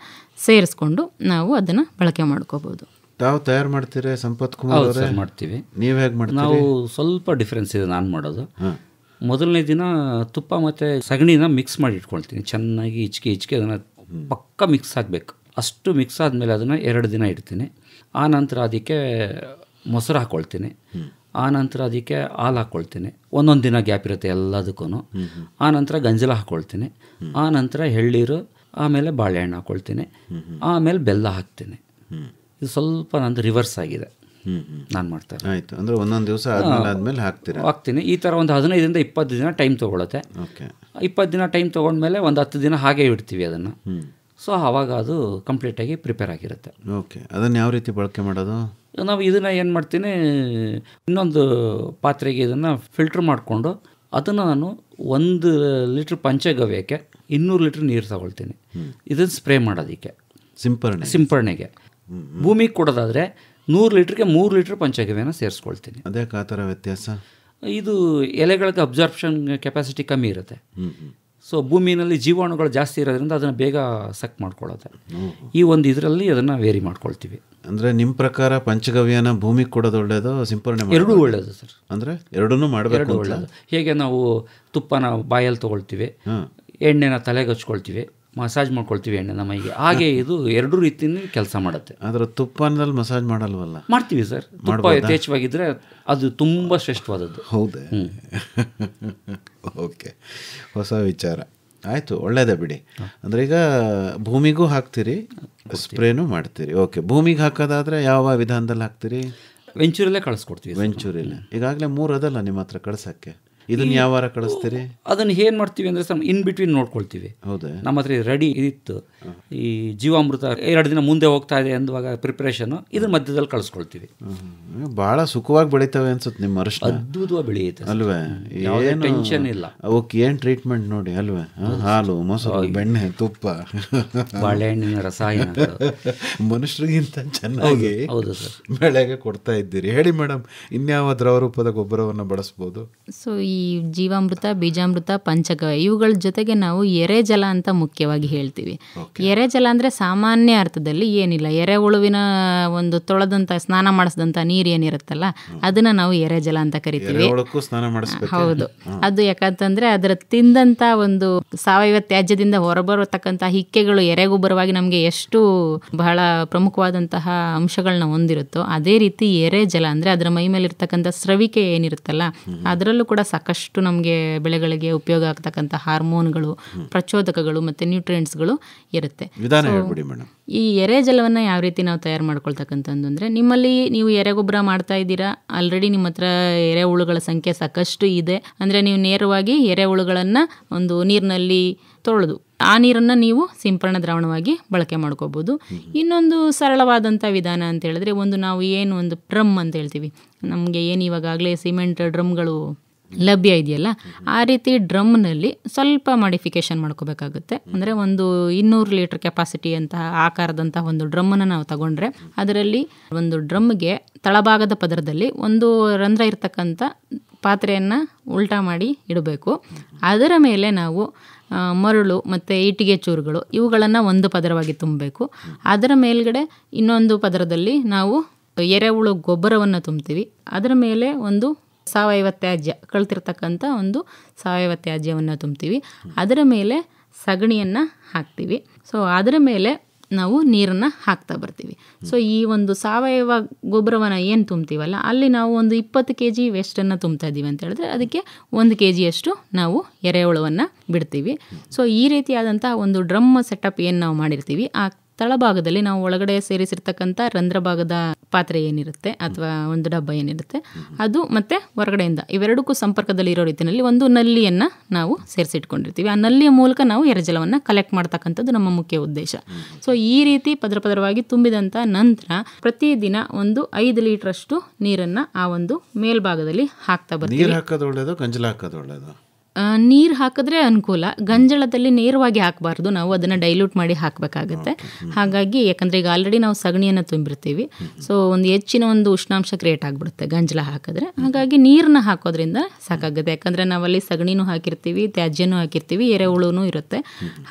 ಸೇರಿಸ್ಕೊಂಡು ನಾವು ಅದನ್ನು ಬಳಕೆ ಮಾಡ್ಕೋಬೋದು. ತಾವು ತಯಾರು ಮಾಡ್ತೀರಾ ಸಂಪತ್ ಕುಮಾರ್ ಅವರೇ? ಮಾಡ್ತೀವಿ. ನೀವು ಹೇಗೆ ಮಾಡ್ತೀವಿ? ನಾವು ಸ್ವಲ್ಪ ಡಿಫ್ರೆನ್ಸ್ ಇದೆ ನಾನು ಮಾಡೋದು. ಮೊದಲನೇ ದಿನ ತುಪ್ಪ ಮತ್ತು ಸಗಣಿನ ಮಿಕ್ಸ್ ಮಾಡಿ ಇಟ್ಕೊಳ್ತೀನಿ. ಚೆನ್ನಾಗಿ ಹಿಚ್ಕೆ ಅದನ್ನು ಪಕ್ಕ ಮಿಕ್ಸ್ ಆಗಬೇಕು. ಅಷ್ಟು ಮಿಕ್ಸ್ ಆದಮೇಲೆ ಅದನ್ನು 2 ದಿನ ಇಡ್ತೀನಿ. ಆ ನಂತರ ಅದಕ್ಕೆ ಮೊಸರು ಹಾಕ್ಕೊಳ್ತೀನಿ. ಆ ನಂತರ ಅದಕ್ಕೆ ಹಾಲು ಹಾಕ್ಕೊಳ್ತೀನಿ. ಒಂದೊಂದು ದಿನ ಗ್ಯಾಪ್ ಇರುತ್ತೆ ಎಲ್ಲದಕ್ಕೂ. ಆ ನಂತರ ಗಂಜಲ ಹಾಕ್ಕೊಳ್ತೀನಿ. ಆ ನಂತರ ಎಳ್ನೀರು, ಆಮೇಲೆ ಬಾಳೆಹಣ್ಣು ಹಾಕ್ಕೊಳ್ತೀನಿ. ಆಮೇಲೆ ಬೆಲ್ಲ ಹಾಕ್ತೀನಿ. ಇದು ಸ್ವಲ್ಪ ನಂದು ರಿವರ್ಸ್ ಆಗಿದೆ ನಾನು ಮಾಡ್ತಾ ಇರೋದು. ಆಯಿತು. ಅಂದರೆ ಒಂದೊಂದು ದಿವಸ ಆದಮೇಲೆ ಹಾಕ್ತೀನಿ. ಈ ಥರ ಒಂದು 15ರಿಂದ 20 ದಿನ ಟೈಮ್ ತೊಗೊಳುತ್ತೆ. 20 ದಿನ ಟೈಮ್ ತೊಗೊಂಡ್ಮೇಲೆ ಒಂದು 10 ದಿನ ಹಾಗೆ ಇಡ್ತೀವಿ ಅದನ್ನು. ಸೊ ಆವಾಗ ಅದು ಕಂಪ್ಲೀಟಾಗಿ ಪ್ರಿಪೇರ್ ಆಗಿರುತ್ತೆ. ಓಕೆ. ಅದನ್ನು ಯಾವ ರೀತಿ ಬಳಕೆ ಮಾಡೋದು? ನಾವು ಇದನ್ನು ಏನು ಮಾಡ್ತೀನಿ, ಇನ್ನೊಂದು ಪಾತ್ರೆಗೆ ಇದನ್ನು ಫಿಲ್ಟ್ರ್ ಮಾಡಿಕೊಂಡು ಅದನ್ನು ನಾನು 1 ಲೀಟ್ರ್ ಪಂಚಗವ್ಯಕ್ಕೆ 200 ಲೀಟ್ರ್ ನೀರು ತಗೊಳ್ತೀನಿ. ಇದನ್ನು ಸ್ಪ್ರೇ ಮಾಡೋದಕ್ಕೆ ಸಿಂಪರಣೆಗೆ. ಭೂಮಿಗೆ ಕೊಡೋದಾದರೆ 100 ಲೀಟ್ರಿಗೆ 3 ಲೀಟ್ರ್ ಪಂಚಗವ್ಯನ ಸೇರಿಸ್ಕೊಳ್ತೀನಿ. ಅದಕ್ಕೆ ಆ ಥರ ವ್ಯತ್ಯಾಸ? ಇದು ಎಲೆಗಳಿಗೆ ಅಬ್ಸಾರ್ಪ್ಷನ್ ಕೆಪಾಸಿಟಿ ಕಮ್ಮಿ ಇರುತ್ತೆ. ಸೊ ಭೂಮಿನಲ್ಲಿ ಜೀವಾಣುಗಳು ಜಾಸ್ತಿ ಇರೋದ್ರಿಂದ ಅದನ್ನು ಬೇಗ ಸಕ್ ಮಾಡ್ಕೊಳ್ಳುತ್ತೆ. ಈ ಒಂದು ಇದರಲ್ಲಿ ಅದನ್ನು ವೇರಿ ಮಾಡ್ಕೊಳ್ತೀವಿ. ಅಂದರೆ ನಿಮ್ಮ ಪ್ರಕಾರ ಪಂಚಗವ್ಯನ ಭೂಮಿಗೆ ಕೊಡೋದು ಒಳ್ಳೆಯದು, ಸಿಂಪರಣೆ ಎರಡೂ ಒಳ್ಳೆಯದು ಸರ್. ಅಂದರೆ ಎರಡನ್ನೂ ಮಾಡಬೇಕು. ಎರಡೂ ಒಳ್ಳೆಯದು. ಹೇಗೆ ನಾವು ತುಪ್ಪನ ಬಾಯಲ್ಲಿ ತೊಗೊಳ್ತೀವಿ, ಎಣ್ಣೆನ ತಲೆಗೆ ಹಚ್ಕೊಳ್ತೀವಿ, ಮಸಾಜ್ ಮಾಡ್ಕೊಳ್ತೀವಿ ಎಣ್ಣೆನ ಮೈಗೆ, ಹಾಗೆ ಇದು 2 ರೀತಿಯಲ್ಲಿ ಕೆಲಸ ಮಾಡುತ್ತೆ. ಆದರೆ ತುಪ್ಪನಲ್ಲಿ ಮಸಾಜ್ ಮಾಡಲ್ವಲ್ಲ? ಮಾಡ್ತೀವಿ ಸರ್. ತುಪ್ಪ ಯಥೇಚ್ಛವಾಗಿದ್ದರೆ ಅದು ತುಂಬ ಶ್ರೇಷ್ಠವಾದದ್ದು. ಹೌದೇ? ಓಕೆ, ಹೊಸ ವಿಚಾರ. ಆಯಿತು, ಒಳ್ಳೆಯದೇ ಬಿಡಿ. ಅಂದರೆ ಈಗ ಭೂಮಿಗೂ ಹಾಕ್ತೀರಿ, ಸ್ಪ್ರೇನೂ ಮಾಡ್ತೀರಿ. ಓಕೆ. ಭೂಮಿಗೆ ಹಾಕೋದಾದರೆ ಯಾವ ವಿಧಾನದಲ್ಲಿ ಹಾಕ್ತೀರಿ? ವೆಂಚೂರಲ್ಲೇ ಕಳಿಸ್ಕೊಡ್ತೀವಿ. ವೆಂಚೂರಿಲ್ಲ. ಈಗಾಗಲೇ 3 ಅದಲ್ಲ ನಿಮ್ಮ ಹತ್ರ ಕಳ್ಸೋಕ್ಕೆ. ಇದನ್ನು ಯಾವ ವಾರ ಕಳಿಸ್ತೀರಿ? ಅದನ್ನು ಏನು ಮಾಡ್ತೀವಿ ಅಂದರೆ ಸರ್, ಇನ್ ಬಿಟ್ವೀನ್ ನೋಡ್ಕೊಳ್ತೀವಿ. ಹೌದಾ? ನಮ್ಮ ಹತ್ರ ರೆಡಿ ಇತ್ತು. ಈ ಜೀವಾಮೃತ 2 ದಿನ ಮುಂದೆ ಹೋಗ್ತಾ ಇದೆ ಅಂದುವಾಗ ಪ್ರಿಪ್ರೇಷನು ಇದ್ರ ಮಧ್ಯದಲ್ಲಿ ಕಳಿಸ್ಕೊಳ್ತೀವಿ. ಭಾಳ ಸುಖವಾಗಿ ಬೆಳೀತವೆ ಅನ್ಸುತ್ತೆ ನಿಮ್ಮ ಅರಿಶಿನ. ಅದ್ಭುತವಾಗಿ ಬೆಳೆಯುತ್ತೆ ಅಲ್ವೇ? ಏನು ಟೆನ್ಷನ್ ಇಲ್ಲ. ಅವಕ್ಕೆ ಏನು ಟ್ರೀಟ್ಮೆಂಟ್ ನೋಡಿ ಅಲ್ವೇ? ಹಾಲು, ಮೊಸರು, ಬೆಣ್ಣೆ, ತುಪ್ಪ, ಬಾಳೆಹಣ್ಣಿನ ರಸಾಯನ ಮನುಷ್ಯರಿಗಿಂತ ಚೆನ್ನಾಗಿ ಹೌದು ಸರ್ ಬೆಳೆಗೆ ಕೊಡ್ತಾ ಇದ್ದೀರಿ. ಹೇಳಿ ಮೇಡಮ್, ಇನ್ಯಾವ ದ್ರವ ರೂಪದ ಗೊಬ್ಬರವನ್ನು ಬಳಸ್ಬೋದು? ಸೊ ಈ ಜೀವಾಮೃತ, ಬೀಜಾಮೃತ, ಪಂಚಗವ್ಯ ಇವುಗಳ ಜೊತೆಗೆ ನಾವು ಎರೆಜಲ ಅಂತ ಮುಖ್ಯವಾಗಿ ಹೇಳ್ತೀವಿ. ಎರೆಜಲ ಅಂದರೆ ಸಾಮಾನ್ಯ ಅರ್ಥದಲ್ಲಿ ಏನಿಲ್ಲ, ಎರೆಹುಳುವಿನ ಒಂದು ತೊಳೆದಂಥ ಸ್ನಾನ ಮಾಡಿಸಿದಂಥ ನೀರು ಏನಿರುತ್ತಲ್ಲ ಅದನ್ನು ನಾವು ಎರೆಜಲ ಅಂತ ಕರಿತೀವಿ. ಹೌದು. ಅದು ಯಾಕಂತಂದರೆ ಅದರ ತಿಂದಂಥ ಒಂದು ಸಾವಯವ ತ್ಯಾಜ್ಯದಿಂದ ಹೊರಬರತಕ್ಕಂಥ ಹಿಕ್ಕೆಗಳು ಎರೆಗೊಬ್ಬರವಾಗಿ ನಮಗೆ ಎಷ್ಟು ಬಹಳ ಪ್ರಮುಖವಾದಂತಹ ಅಂಶಗಳನ್ನ ಹೊಂದಿರುತ್ತೋ ಅದೇ ರೀತಿ ಎರೆಜಲ ಅಂದರೆ ಅದರ ಮೈ ಮೇಲೆ ಇರ್ತಕ್ಕಂಥ ಸ್ರವಿಕೆ ಏನಿರುತ್ತಲ್ಲ ಅದರಲ್ಲೂ ಕೂಡ ಸಾಕಷ್ಟು ನಮಗೆ ಬೆಳೆಗಳಿಗೆ ಉಪಯೋಗ ಆಗ್ತಕ್ಕಂಥ ಹಾರ್ಮೋನ್ಗಳು, ಪ್ರಚೋದಕಗಳು ಮತ್ತು ನ್ಯೂಟ್ರಿಯೆಂಟ್ಸ್ಗಳು ಇರುತ್ತೆ. ಈ ಎರೆಜಲವನ್ನು ಯಾವ ರೀತಿ ನಾವು ತಯಾರು ಮಾಡ್ಕೊಳ್ತಕ್ಕಂಥದ್ದು ಅಂದರೆ, ನಿಮ್ಮಲ್ಲಿ ನೀವು ಎರೆಗೊಬ್ಬರ ಮಾಡ್ತಾ ಇದ್ದೀರಾ, ಆಲ್ರೆಡಿ ನಿಮ್ಮ ಹತ್ರ ಎರೆಹುಳುಗಳ ಸಂಖ್ಯೆ ಸಾಕಷ್ಟು ಇದೆ ಅಂದರೆ ನೀವು ನೇರವಾಗಿ ಎರೆಹುಳುಗಳನ್ನು ಒಂದು ನೀರಿನಲ್ಲಿ ತೊಳೆದು ಆ ನೀರನ್ನು ನೀವು ಸಿಂಪರಣಾ ದ್ರಾವಣವಾಗಿ ಬಳಕೆ ಮಾಡ್ಕೋಬೋದು. ಇನ್ನೊಂದು ಸರಳವಾದಂಥ ವಿಧಾನ ಅಂತ ಹೇಳಿದ್ರೆ, ನಾವು ಏನು ಒಂದು ಡ್ರಮ್ ಅಂತ ಹೇಳ್ತೀವಿ, ನಮಗೆ ಏನು ಇವಾಗಲೇ ಸಿಮೆಂಟ್ ಡ್ರಮ್ಗಳು ಲಭ್ಯ ಇದೆಯಲ್ಲ, ಆ ರೀತಿ ಡ್ರಮ್ನಲ್ಲಿ ಸ್ವಲ್ಪ ಮಾಡಿಫಿಕೇಷನ್ ಮಾಡ್ಕೋಬೇಕಾಗುತ್ತೆ. ಅಂದರೆ ಒಂದು 200 ಲೀಟರ್ ಕೆಪಾಸಿಟಿ ಅಂತಹ ಆಕಾರದಂತಹ ಒಂದು ಡ್ರಮ್ಮನ್ನು ನಾವು ತಗೊಂಡ್ರೆ ಅದರಲ್ಲಿ ಒಂದು ಡ್ರಮ್ಗೆ ತಳಭಾಗದ ಪದರದಲ್ಲಿ ಒಂದು ರಂಧ್ರ ಇರ್ತಕ್ಕಂಥ ಪಾತ್ರೆಯನ್ನು ಉಲ್ಟಾ ಮಾಡಿ ಇಡಬೇಕು. ಅದರ ಮೇಲೆ ನಾವು ಮರಳು ಮತ್ತು ಇಟ್ಟಿಗೆ ಚೂರುಗಳು ಇವುಗಳನ್ನು ಒಂದು ಪದರವಾಗಿ ತುಂಬಬೇಕು. ಅದರ ಮೇಲ್ಗಡೆ ಇನ್ನೊಂದು ಪದರದಲ್ಲಿ ನಾವು ಎರೆಹುಳು ಗೊಬ್ಬರವನ್ನು ತುಂಬ್ತೀವಿ. ಅದರ ಮೇಲೆ ಒಂದು ಸಾವಯವ ತ್ಯಾಜ್ಯ, ಕಳ್ತಿರ್ತಕ್ಕಂಥ ಒಂದು ಸಾವಯವ ತ್ಯಾಜ್ಯವನ್ನು ತುಂಬ್ತೀವಿ. ಅದರ ಮೇಲೆ ಸಗಣಿಯನ್ನು ಹಾಕ್ತೀವಿ. ಸೊ ಅದರ ಮೇಲೆ ನಾವು ನೀರನ್ನು ಹಾಕ್ತಾ ಬರ್ತೀವಿ. ಸೊ ಈ ಒಂದು ಸಾವಯವ ಗೊಬ್ಬರವನ್ನು ಏನು ತುಂಬ್ತೀವಲ್ಲ, ಅಲ್ಲಿ ನಾವು ಒಂದು 20 kg ವೇಸ್ಟನ್ನು ತುಂಬ್ತಾ ಇದ್ದೀವಿ ಅಂತ ಹೇಳಿದ್ರೆ ಅದಕ್ಕೆ 1 kg ನಾವು ಎರೆಹುಳವನ್ನು ಬಿಡ್ತೀವಿ. ಸೊ ಈ ರೀತಿಯಾದಂಥ ಒಂದು ಡ್ರಮ್ ಸೆಟಪ್ ಏನು ನಾವು ಮಾಡಿರ್ತೀವಿ, ಆ ತಳಭಾಗದಲ್ಲಿ ನಾವು ಒಳಗಡೆ ಸೇರಿಸಿರ್ತಕ್ಕಂಥ ರಂಧ್ರ ಭಾಗದ ಪಾತ್ರೆ ಏನಿರುತ್ತೆ ಅಥವಾ ಒಂದು ಡಬ್ಬ ಏನಿರುತ್ತೆ ಅದು ಮತ್ತು ಹೊರಗಡೆಯಿಂದ ಇವೆರಡಕ್ಕೂ ಸಂಪರ್ಕದಲ್ಲಿ ಇರೋ ರೀತಿಯಲ್ಲಿ ಒಂದು ನಲ್ಲಿಯನ್ನು ನಾವು ಸೇರಿಸಿಟ್ಕೊಂಡಿರ್ತೀವಿ. ಆ ನಲ್ಲಿಯ ಮೂಲಕ ನಾವು ಎರೆಜಲವನ್ನು ಕಲೆಕ್ಟ್ ಮಾಡ್ತಕ್ಕಂಥದ್ದು ನಮ್ಮ ಮುಖ್ಯ ಉದ್ದೇಶ. ಸೊ ಈ ರೀತಿ ಪದರವಾಗಿ ತುಂಬಿದಂಥ ನಂತರ ಪ್ರತಿದಿನ ಒಂದು 5 ಲೀಟ್ರಷ್ಟು ನೀರನ್ನು ಆ ಒಂದು ಮೇಲ್ಭಾಗದಲ್ಲಿ ಹಾಕ್ತಾ ಬರ್ತೀವಿ. ನೀರು ಹಾಕೋದು ಒಳ್ಳೇದು, ಗಂಜಲ ಹಾಕೋದು ಒಳ್ಳೇದು? ನೀರು ಹಾಕಿದ್ರೆ ಅನುಕೂಲ. ಗಂಜಳದಲ್ಲಿ ನೇರವಾಗಿ ಹಾಕಬಾರ್ದು, ನಾವು ಅದನ್ನು ಡೈಲ್ಯೂಟ್ ಮಾಡಿ ಹಾಕಬೇಕಾಗುತ್ತೆ. ಹಾಗಾಗಿ ಯಾಕಂದರೆ ಈಗ ಆಲ್ರೆಡಿ ನಾವು ಸಗಣಿಯನ್ನು ತುಂಬಿರ್ತೀವಿ, ಸೊ ಒಂದು ಹೆಚ್ಚಿನ ಒಂದು ಉಷ್ಣಾಂಶ ಕ್ರಿಯೇಟ್ ಆಗಿಬಿಡುತ್ತೆ ಗಂಜಲ ಹಾಕಿದ್ರೆ. ಹಾಗಾಗಿ ನೀರನ್ನ ಹಾಕೋದ್ರಿಂದ ಸಾಕಾಗುತ್ತೆ. ಯಾಕಂದರೆ ನಾವಲ್ಲಿ ಸಗಣಿನೂ ಹಾಕಿರ್ತೀವಿ, ತ್ಯಾಜ್ಯನೂ ಹಾಕಿರ್ತೀವಿ, ಎರೆಹುಳುನೂ ಇರುತ್ತೆ.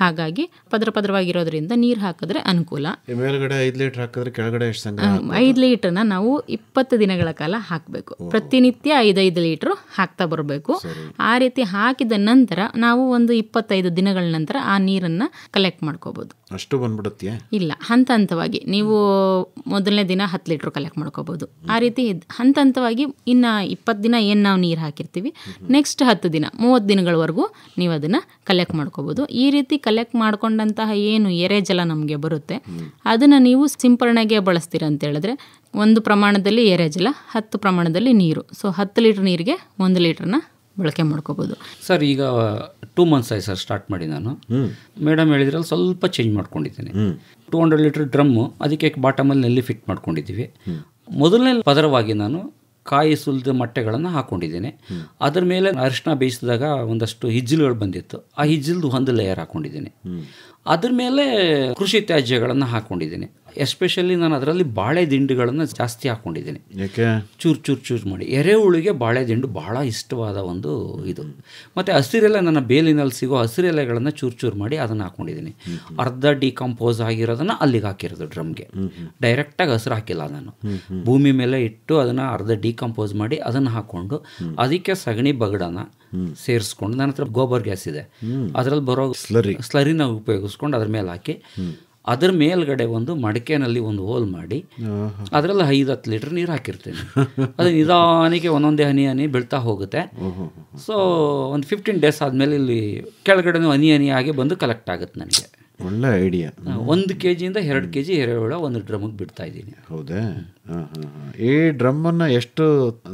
ಹಾಗಾಗಿ ಪದರವಾಗಿರೋದ್ರಿಂದ ನೀರು ಹಾಕಿದ್ರೆ ಅನುಕೂಲ. ಮೇಲ್ಗಡೆ 5 ಲೀಟರ್ ಹಾಕಿದ್ರೆ ಕೆಳಗಡೆ ಎಷ್ಟು ಸಂಗ್ರಹ? 5 ಲೀಟ್ರನ್ನ ನಾವು 20 ದಿನಗಳ ಕಾಲ ಹಾಕಬೇಕು. ಪ್ರತಿನಿತ್ಯ 5 ಲೀಟ್ರು ಹಾಕ್ತಾ ಬರಬೇಕು. ಆ ರೀತಿ ಹಾಕಿದ ನಂತರ ನಾವು ಒಂದು 25 ದಿನಗಳ ನಂತರ ಆ ನೀರನ್ನು ಕಲೆಕ್ಟ್ ಮಾಡ್ಕೋಬೋದು. ಅಷ್ಟು ಬಂದ್ಬಿಡುತ್ತೆ? ಇಲ್ಲ, ಹಂತ ಹಂತವಾಗಿ ನೀವು ಮೊದಲನೇ ದಿನ 10 ಲೀಟ್ರ್ ಕಲೆಕ್ಟ್ ಮಾಡ್ಕೋಬೋದು. ಆ ರೀತಿ ಹಂತ ಹಂತವಾಗಿ ಇನ್ನು 20 ದಿನ ಏನು ನಾವು ನೀರು ಹಾಕಿರ್ತೀವಿ, ನೆಕ್ಸ್ಟ್ 10 ದಿನ 30 ದಿನಗಳವರೆಗೂ ನೀವು ಅದನ್ನು ಕಲೆಕ್ಟ್ ಮಾಡ್ಕೋಬೋದು. ಈ ರೀತಿ ಕಲೆಕ್ಟ್ ಮಾಡ್ಕೊಂಡಂತಹ ಏನು ಎರೆಜಲ ನಮಗೆ ಬರುತ್ತೆ ಅದನ್ನು ನೀವು ಸಿಂಪರಣೆಗೆ ಬಳಸ್ತೀರ ಅಂತ ಹೇಳಿದ್ರೆ 1 ಪ್ರಮಾಣದಲ್ಲಿ ಎರೆಜಲ, 10 ಪ್ರಮಾಣದಲ್ಲಿ ನೀರು. ಸೊ 10 ಲೀಟ್ರ್ ನೀರಿಗೆ 1 ಲೀಟ್ರನ್ನ ಬಳಕೆ ಮಾಡ್ಕೋಬೋದು. ಸರ್ ಈಗ 2 months ಆಯ್ತು ಸರ್ ಸ್ಟಾರ್ಟ್ ಮಾಡಿ. ನಾನು ಮೇಡಮ್ ಹೇಳಿದ್ರಲ್ಲಿ ಸ್ವಲ್ಪ ಚೇಂಜ್ ಮಾಡ್ಕೊಂಡಿದ್ದೀನಿ. 200 ಲೀಟ್ರ್ ಡ್ರಮ್ಮು, ಅದಕ್ಕೆ ಬಾಟಮಲ್ಲಿ ನಲ್ಲಿ ಫಿಟ್ ಮಾಡ್ಕೊಂಡಿದ್ದೀವಿ. ಮೊದಲನೇ ಪದರವಾಗಿ ನಾನು ಕಾಯಿ ಸುಲಿದ ಮೊಟ್ಟೆಗಳನ್ನು ಹಾಕ್ಕೊಂಡಿದ್ದೀನಿ. ಅದ್ರ ಮೇಲೆ ಅರಿಶಿನ ಬೇಯಿಸಿದಾಗ ಒಂದಷ್ಟು ಹಿಜ್ಜಲುಗಳು ಬಂದಿತ್ತು, ಆ ಹಿಜ್ಜಲ್ದು ಒಂದು ಲೇಯರ್ ಹಾಕ್ಕೊಂಡಿದ್ದೀನಿ. ಅದ್ರ ಮೇಲೆ ಕೃಷಿ ತ್ಯಾಜ್ಯಗಳನ್ನು ಹಾಕ್ಕೊಂಡಿದ್ದೀನಿ. ಎಸ್ಪೆಷಲಿ ನಾನು ಅದರಲ್ಲಿ ಬಾಳೆ ದಿಂಡುಗಳನ್ನು ಜಾಸ್ತಿ ಹಾಕ್ಕೊಂಡಿದ್ದೀನಿ. ಚೂರು ಮಾಡಿ. ಎರೆಹುಳಿಗೆ ಬಾಳೆ ದಿಂಡು ಬಹಳ ಇಷ್ಟವಾದ ಒಂದು ಇದು. ಮತ್ತು ಹಸಿರೆಲೆ, ನನ್ನ ಬೇಲಿನಲ್ಲಿ ಸಿಗೋ ಹಸಿರೆಲೆಗಳನ್ನು ಚೂರು ಮಾಡಿ ಅದನ್ನು ಹಾಕ್ಕೊಂಡಿದ್ದೀನಿ. ಅರ್ಧ ಡಿಕಂಪೋಸ್ ಆಗಿರೋದನ್ನು ಅಲ್ಲಿಗೆ ಹಾಕಿರೋದು ಡ್ರಮ್ಗೆ. ಡೈರೆಕ್ಟಾಗಿ ಹಸಿರು ಹಾಕಿಲ್ಲ ನಾನು. ಭೂಮಿ ಮೇಲೆ ಇಟ್ಟು ಅದನ್ನು ಅರ್ಧ ಡಿಕಂಪೋಸ್ ಮಾಡಿ ಅದನ್ನು ಹಾಕ್ಕೊಂಡು ಅದಕ್ಕೆ ಸಗಣಿ ಬಗಡನ ಸೇರಿಸ್ಕೊಂಡು, ನನ್ನ ಹತ್ರ ಗೋಬರ್ ಗ್ಯಾಸ್ ಇದೆ, ಅದರಲ್ಲಿ ಬರೋ ಸ್ಲರಿನ ಉಪಯೋಗಿಸ್ಕೊಂಡು ಅದ್ರ ಮೇಲೆ ಹಾಕಿ ಅದರ ಮೇಲ್ಗಡೆ ಒಂದು ಮಡಿಕೆನಲ್ಲಿ ಒಂದು ಹೋಲ್ ಮಾಡಿ ಅದರಲ್ಲಿ 5-10 ಲೀಟ್ರ್ ನೀರು ಹಾಕಿರ್ತೀನಿ. ಅದು ನಿಧಾನಕ್ಕೆ ಒಂದೊಂದೇ ಹನಿ ಬೀಳ್ತಾ ಹೋಗುತ್ತೆ. ಸೊ ಒಂದು 15 days ಆದಮೇಲೆ ಇಲ್ಲಿ ಕೆಳಗಡೆ ಹನಿ ಆಗಿ ಬಂದು ಕಲೆಕ್ಟ್ ಆಗುತ್ತೆ ನನಗೆ. ಒಳ್ಳೆ ಐಡಿಯಾ. 1 kg 2 kg ಎರೆಹುಳ ಒಂದು ಡ್ರಮ್ಗೆ ಬಿಡ್ತಾ ಇದ್ದೀನಿ. ಹೌದಾ? ಈ ಡ್ರಮ್ಮನ್ನು ಎಷ್ಟು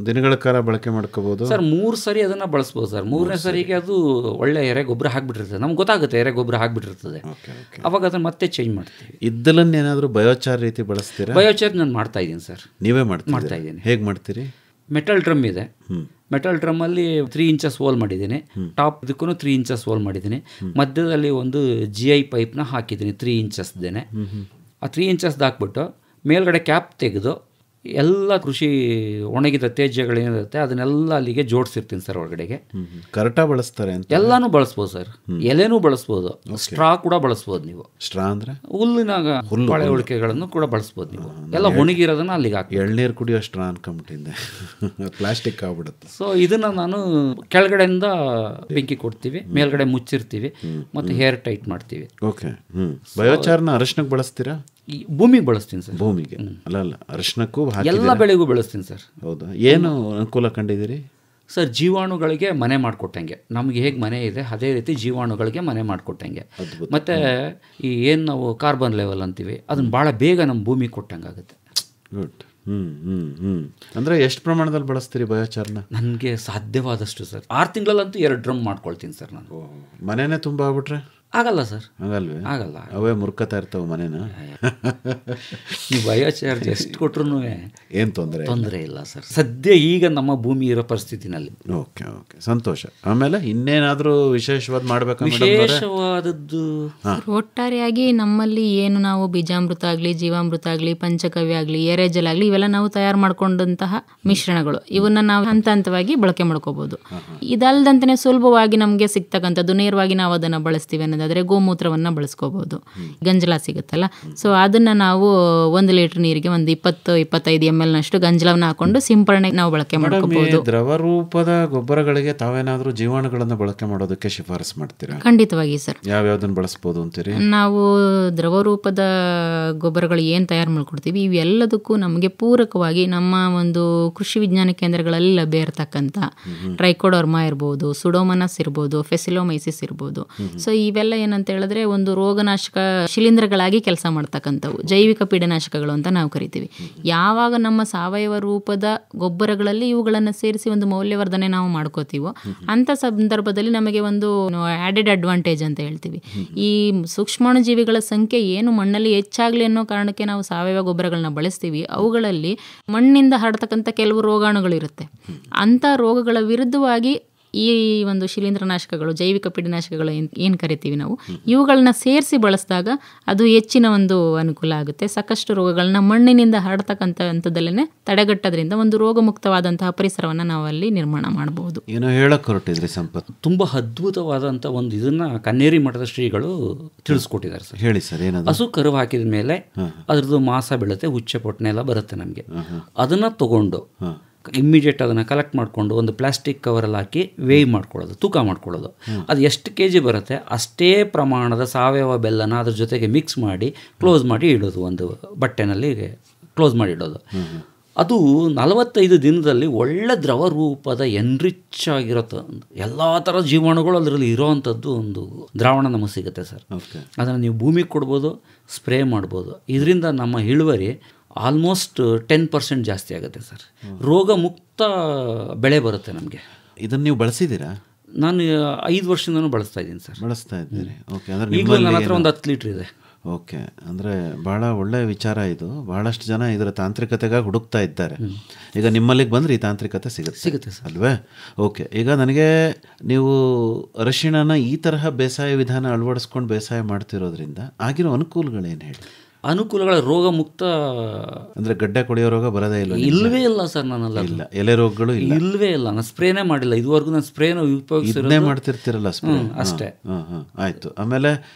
ದಿನಗಳ ಕಾಲ ಬಳಕೆ ಮಾಡ್ಕೋಬಹುದು ಸರ್? 3 ಸರಿ ಅದನ್ನು ಬಳಸ್ಬೋದು ಸರ್. 3ನೇ ಸರಿಗೆ ಅದು ಒಳ್ಳೆ ಎರೆ ಗೊಬ್ಬರ ಹಾಕ್ಬಿಟ್ಟಿರ್ತದೆ, ನಮ್ಗೆ ಗೊತ್ತಾಗುತ್ತೆ ಎರೆ ಗೊಬ್ಬರ ಹಾಕ್ಬಿಟ್ಟಿರ್ತದೆ. ಅವಾಗ ಅದನ್ನು ಮತ್ತೆ ಚೇಂಜ್ ಮಾಡ್ತೀವಿ. ಇದ್ದಲನ್ನ ಏನಾದರೂ ಬಯೋಚಾರ್ ರೀತಿ ಬಳಸ್ತೀರಾ? ಬಯೋಚಾರ್ ನಾನು ಮಾಡ್ತಾ ಇದ್ದೀನಿ ಸರ್. ನೀವೇ ಮಾಡ್ತಾ ಇದ್ದೀನಿ. ಹೇಗೆ ಮಾಡ್ತೀರಿ? ಮೆಟಲ್ ಡ್ರಮ್ ಇದೆ. ಮೆಟಲ್ ಡ್ರಮ್ಮಲ್ಲಿ 3 inches ಹೋಲ್ ಮಾಡಿದ್ದೀನಿ. ಟಾಪ್ ಇದಕ್ಕೂ 3 inches ಹೋಲ್ ಮಾಡಿದ್ದೀನಿ. ಮಧ್ಯದಲ್ಲಿ ಒಂದು GI ಪೈಪ್ನ ಹಾಕಿದ್ದೀನಿ 3 inches. ಆ 3 inches ಹಾಕ್ಬಿಟ್ಟು ಮೇಲ್ಗಡೆ ಕ್ಯಾಪ್ ತೆಗೆದು ಎಲ್ಲ ಕೃಷಿ ಒಣಗಿದ ತ್ಯಾಜ್ಯಗಳೇನಿರುತ್ತೆ ಅದನ್ನೆಲ್ಲ ಅಲ್ಲಿಗೆ ಜೋಡಿಸಿರ್ತೀನಿ ಸರ್. ಒಳಗಡೆಗೆ ಕರಟ ಬಳಸ್ತಾರೆ ಅಂತ? ಎಲ್ಲಾನು ಬಳಸ್ಬೋದು ಸರ್. ಎಲೆನೂ ಬಳಸ್ಬೋದು, ಸ್ಟ್ರಾ ಕೂಡ ಬಳಸ್ಬೋದು ನೀವು. ಸ್ಟ್ರಾ ಅಂದರೆ ಹುಲ್ಲಿನಾಗ ಬಾಳೆ ಉಳಿಕೆಗಳನ್ನು ಕೂಡ ಬಳಸ್ಬೋದು ನೀವು. ಎಲ್ಲ ಒಣಗಿರೋದನ್ನ ಅಲ್ಲಿಗೆ ಹಾಕಿ. ಎಳ್ನೀರು ಕುಡಿಯೋ ಸ್ಟ್ರಾ ಅನ್ಕೊಂಬಿಟ್ಟಿದ್ದೆ, ಪ್ಲಾಸ್ಟಿಕ್ ಆಗ್ಬಿಡುತ್ತೆ. ಸೊ ಇದನ್ನು ನಾನು ಕೆಳಗಡೆಯಿಂದ ಬೆಂಕಿ ಕೊಡ್ತೀವಿ, ಮೇಲ್ಗಡೆ ಮುಚ್ಚಿರ್ತೀವಿ ಮತ್ತು ಹೇರ್ ಟೈಟ್ ಮಾಡ್ತೀವಿ. ಓಕೆ. ಬಯೋಚಾರ್ನ ಅರಿಶಿನಕ್ಕೆ ಬಳಸ್ತೀರಾ? ಭೂಮಿಗೆ ಬಳಸ್ತೀನಿ ಸರ್. ಭೂಮಿಗೆ ಅಲ್ಲ, ಅರಿಶಿನಕ್ಕೂ ಎಲ್ಲ ಬೆಳೆಗೂ ಬಳಸ್ತೀನಿ ಸರ್. ಹೌದಾ? ಏನು ಅನುಕೂಲ ಕಂಡಿದ್ದೀರಿ ಸರ್? ಜೀವಾಣುಗಳಿಗೆ ಮನೆ ಮಾಡಿಕೊಟ್ಟಂಗೆ, ನಮಗೆ ಹೇಗೆ ಮನೆ ಇದೆ ಅದೇ ರೀತಿ ಜೀವಾಣುಗಳಿಗೆ ಮನೆ ಮಾಡಿಕೊಟ್ಟಂಗೆ. ಮತ್ತು ಈ ಏನು ನಾವು ಕಾರ್ಬನ್ ಲೆವೆಲ್ ಅಂತೀವಿ ಅದನ್ನು ಭಾಳ ಬೇಗ ನಮ್ಮ ಭೂಮಿಗೆ ಕೊಟ್ಟಂಗೆ ಆಗುತ್ತೆ. ಗುಡ್. ಅಂದರೆ ಎಷ್ಟು ಪ್ರಮಾಣದಲ್ಲಿ ಬಳಸ್ತೀರಿ ಬಯೋಚಾರ್ನ? ನನಗೆ ಸಾಧ್ಯವಾದಷ್ಟು ಸರ್. 6 ತಿಂಗಳಲ್ಲಂತೂ 2 ಡ್ರಮ್ ಮಾಡ್ಕೊಳ್ತೀನಿ ಸರ್ ನಾನು. ಮನೆಯೇ ತುಂಬ ಆಗ್ಬಿಟ್ರೆ? ಆಗಲ್ಲ ಸರ್, ಆಗಲ್ವೇ? ಆಗಲ್ಲ. ಅವೇ ಮುರ್ಕತಾ ಇರ್ತಾವೆ ಮನೇನ. ನೀವು ಬಯೋಚಾರ್ಜ್ ಎಷ್ಟು ಕೊಟ್ರು ಏನು ತೊಂದರೆ ಇಲ್ಲ ಸರ್, ಸದ್ಯ ಈಗ ನಮ್ಮ ಭೂಮಿ ಇರೋ ಪರಿಸ್ಥಿತಿನಲ್ಲಿ. ಓಕೆ ಓಕೆ, ಸಂತೋಷ. ಆಮೇಲೆ ಇನ್ನೇನಾದರೂ ವಿಶೇಷವಾದ ಮಾಡಬೇಕಾ? ವಿಶೇಷವಾದದ್ದು ಒಟ್ಟಾರೆಯಾಗಿ ನಮ್ಮಲ್ಲಿ ಏನು ನಾವು ಬೀಜಾಮೃತ ಆಗಲಿ, ಜೀವಾಮೃತ ಆಗಲಿ, ಪಂಚಗವ್ಯ ಆಗಲಿ, ಎರೆಜಲ ಆಗಲಿ, ಇವೆಲ್ಲ ನಾವು ತಯಾರು ಮಾಡ್ಕೊಂಡಂತಹ ಮಿಶ್ರಣಗಳು. ಇವನ್ನ ನಾವು ಹಂತ ಹಂತವಾಗಿ ಬಳಕೆ ಮಾಡ್ಕೋಬಹುದು. ಇದಲ್ದಂತೆ ಸುಲಭವಾಗಿ ನಮಗೆ ಸಿಗ್ತಕ್ಕಂಥದ್ದು, ನೇರವಾಗಿ ನಾವು ಅದನ್ನು ಬಳಸ್ತೀವಿ ಅನ್ನೋದಾದರೆ ಗೋಮೂತ್ರವನ್ನು ಬಳಸ್ಕೋಬಹುದು. ಗಂಜಲ ಸಿಗುತ್ತಲ್ಲ, ಸೊ ಅದನ್ನು ನಾವು 1 ಲೀಟರ್ ನೀರಿಗೆ ಒಂದು 20-25 ml ನಷ್ಟು ಗಂಜಲವನ್ನು ಹಾಕೊಂಡು ಸಿಂಪರಣೆ ನಾವು ಬಳಕೆ ಮಾಡ್ಕೋಬಹುದು. ದ್ರವ ರೂಪದ ಗೊಬ್ಬರಗಳಿಗೆ ತಾವೇನಾದರೂ ಜೀವಾಣುಗಳನ್ನು ಬಳಕೆ ಮಾಡೋದಕ್ಕೆ ಶಿಫಾರಸು ಮಾಡ್ತೀರಾ? ಖಂಡಿತವಾಗಿ ಸರ್. ಯಾವ್ಯಾವ್ದನ್ನು ಬಳಸ್ಬೋದು ಅಂತೀರಿ? ನಾವು ದ್ರವ ರೂಪದ ಗೊಬ್ಬರಗಳು ಏನು ತಯಾರು ಮಾಡ್ಕೊಡ್ತೀವಿ ಇವೆಲ್ಲದಕ್ಕೂ ನಮಗೆ ಪೂರಕವಾಗಿ ನಮ್ಮ ಒಂದು ಕೃಷಿ ವಿಜ್ಞಾನ ಕೇಂದ್ರಗಳಲ್ಲಿ ಲಭ್ಯ ಇರತಕ್ಕಂಥ ಟ್ರೈಕೋಡರ್ಮಾ ಇರ್ಬೋದು, ಸುಡೋಮನಸ್ ಇರ್ಬೋದು, ಫೆಸಿಲೋಮೈಸಿಸ್ ಇರ್ಬೋದು. ಸೊ ಇವೆಲ್ಲ ಏನಂತ ಹೇಳಿದ್ರೆ ಒಂದು ರೋಗನಾಶಕ ಶಿಲೀಂಧ್ರಗಳಾಗಿ ಕೆಲಸ ಮಾಡ್ತಕ್ಕಂಥವು, ಜೈವಿಕ ಪೀಡನಾಶಕಗಳು ಅಂತ ನಾವು ಕರಿತೀವಿ. ಯಾವಾಗ ನಮ್ಮ ಸಾವಯವ ರೂಪದ ಗೊಬ್ಬರಗಳಲ್ಲಿ ಇವುಗಳನ್ನು ಸೇರಿಸಿ ಒಂದು ಮೌಲ್ಯವರ್ಧನೆ ನಾವು ಮಾಡ್ಕೋತೀವೋ ಅಂಥ ಸಂದರ್ಭದಲ್ಲಿ ನಮಗೆ ಒಂದು ಆ್ಯಡೆಡ್ ಅಡ್ವಾಂಟೇಜ್ ಅಂತ ಹೇಳ್ತೀವಿ. ಈ ಸೂಕ್ಷ್ಮಾಣು ಜೀವಿಗಳ ಸಂಖ್ಯೆ ಏನು ಮಣ್ಣಲ್ಲಿ ಹೆಚ್ಚಾಗಲಿ ಅನ್ನೋ ಕಾರಣಕ್ಕೆ ನಾವು ಸಾವಯವ ಗೊಬ್ಬರಗಳನ್ನ ಬಳಸ್ತೀವಿ. ಅವುಗಳಲ್ಲಿ ಮಣ್ಣಿಂದ ಹರಡ್ತಕ್ಕಂಥ ಕೆಲವು ರೋಗಾಣುಗಳಿರುತ್ತೆ. ಅಂಥ ರೋಗಗಳ ವಿರುದ್ಧವಾಗಿ ಈ ಒಂದು ಶಿಲೀಂಧ್ರನಾಶಕಗಳು, ಜೈವಿಕ ಪೀಡನಾಶಕಗಳು ಏನು ಕರಿತೀವಿ ನಾವು, ಇವುಗಳನ್ನ ಸೇರಿಸಿ ಬಳಸಿದಾಗ ಅದು ಹೆಚ್ಚಿನ ಒಂದು ಅನುಕೂಲ ಆಗುತ್ತೆ. ಸಾಕಷ್ಟು ರೋಗಗಳನ್ನ ಮಣ್ಣಿನಿಂದ ಹರಡ್ತಕ್ಕಂಥ ಹಂತದಲ್ಲೇ ತಡೆಗಟ್ಟೋದ್ರಿಂದ ಒಂದು ರೋಗಮುಕ್ತವಾದಂತಹ ಪರಿಸರವನ್ನು ನಾವು ಅಲ್ಲಿ ನಿರ್ಮಾಣ ಮಾಡಬಹುದು. ಏನೋ ಹೇಳಕ್ಕೆ ಹೊರಟಿದ್ರಿ ಸಂಪತ್? ತುಂಬ ಅದ್ಭುತವಾದಂಥ ಒಂದು ಇದನ್ನ ಕನ್ನೇರಿ ಮಠದ ಶ್ರೀಗಳು ತಿಳಿಸ್ಕೊಟ್ಟಿದ್ದಾರೆ ಸರ್. ಹೇಳಿ ಸರ್. ಏನದು? ಹಸು ಕರು ಹಾಕಿದ ಮೇಲೆ ಅದ್ರದ್ದು ಮಾಸ ಬೀಳುತ್ತೆ, ಹುಚ್ಚೆ ಪೊಟ್ಟನೆ ಎಲ್ಲ ಬರುತ್ತೆ ನಮಗೆ. ಅದನ್ನು ತಗೊಂಡು ಇಮ್ಮಿಡಿಯೇಟ್ ಅದನ್ನು ಕಲೆಕ್ಟ್ ಮಾಡಿಕೊಂಡು ಒಂದು ಪ್ಲಾಸ್ಟಿಕ್ ಕವರಲ್ಲಿ ಹಾಕಿ ವೇಯ್ ಮಾಡ್ಕೊಳ್ಳೋದು, ತೂಕ ಮಾಡ್ಕೊಳ್ಳೋದು. ಅದು ಎಷ್ಟು kg ಬರುತ್ತೆ ಅಷ್ಟೇ ಪ್ರಮಾಣದ ಸಾವಯವ ಬೆಲ್ಲನ ಅದ್ರ ಜೊತೆಗೆ ಮಿಕ್ಸ್ ಮಾಡಿ ಕ್ಲೋಸ್ ಮಾಡಿ ಇಡೋದು, ಒಂದು ಬಟ್ಟೆನಲ್ಲಿ ಕ್ಲೋಸ್ ಮಾಡಿ ಇಡೋದು. ಅದು 45 ದಿನದಲ್ಲಿ ಒಳ್ಳೆ ದ್ರವ ರೂಪದ ಎನ್ರಿಚ್ ಆಗಿರುತ್ತೆ. ಎಲ್ಲ ಥರ ಜೀವಾಣುಗಳು ಅದರಲ್ಲಿ ಇರೋವಂಥದ್ದು ಒಂದು ದ್ರಾವಣ ನಮಗೆ ಸಿಗುತ್ತೆ ಸರ್. ಅದನ್ನು ನೀವು ಭೂಮಿಗೆ ಕೊಡ್ಬೋದು, ಸ್ಪ್ರೇ ಮಾಡ್ಬೋದು. ಇದರಿಂದ ನಮ್ಮ ಇಳುವರಿ ಆಲ್ಮೋಸ್ಟ್ 10% ಜಾಸ್ತಿ ಆಗುತ್ತೆ ಸರ್. ರೋಗ ಮುಕ್ತ ಬೆಳೆ ಬರುತ್ತೆ ನಮಗೆ. ಇದನ್ನು ನೀವು ಬಳಸಿದ್ದೀರಾ? ನಾನು 5 ವರ್ಷದಿಂದನೂ ಬಳಸ್ತಾ ಇದ್ದೀನಿ ಸರ್. ಬಳಸ್ತಾ ಇದ್ದೀರಿ? ಓಕೆ. ಅಂದರೆ ಈಗಲೂ ನನ್ನ ಹತ್ರ ಒಂದು 10 ಲೀಟ್ರ್ ಇದೆ. ಓಕೆ. ಅಂದರೆ ಭಾಳ ಒಳ್ಳೆಯ ವಿಚಾರ ಇದು. ಭಾಳಷ್ಟು ಜನ ಇದರ ತಾಂತ್ರಿಕತೆಗಾಗಿ ಹುಡುಕ್ತಾ ಇದ್ದಾರೆ. ಈಗ ನಿಮ್ಮಲ್ಲಿಗೆ ಬಂದರೆ ಈ ತಾಂತ್ರಿಕತೆ ಸಿಗುತ್ತೆ ಅಲ್ವೇ? ಓಕೆ. ಈಗ ನನಗೆ ನೀವು ಅರಿಶಿಣನ ಈ ತರಹ ಬೇಸಾಯ ವಿಧಾನ ಅಳವಡಿಸ್ಕೊಂಡು ಬೇಸಾಯ ಮಾಡ್ತಿರೋದ್ರಿಂದ ಆಗಿರೋ ಅನುಕೂಲಗಳೇನು ಹೇಳಿ? ಅನುಕೂಲಗಳ ರೋಗ ಮುಕ್ತ ಅಂದರೆ ಗಡ್ಡೆ ಕೊಳೆಯೋ ರೋಗ ಬರೋದೇ ಇಲ್ಲ? ಇಲ್ಲವೇ ಇಲ್ಲ ಸರ್. ನನ್ನೆಲ್ಲ ಇಲ್ಲ, ಎಲೆ ರೋಗಗಳು ಇಲ್ಲವೇ ಇಲ್ಲ. ನಾನು ಸ್ಪ್ರೇನೇ ಮಾಡಿಲ್ಲ ಇದುವರೆಗೂ. ನಾನು ಸ್ಪ್ರೇನ ಉಪಯೋಗಿಸಿರೋದೇ ಮಾಡ್ತಿರ್ತೀರಲ್ಲ, ಸ್ಪ್ರೇ ಅಷ್ಟೇ. ಆಯಿತು. ಆಮೇಲೆ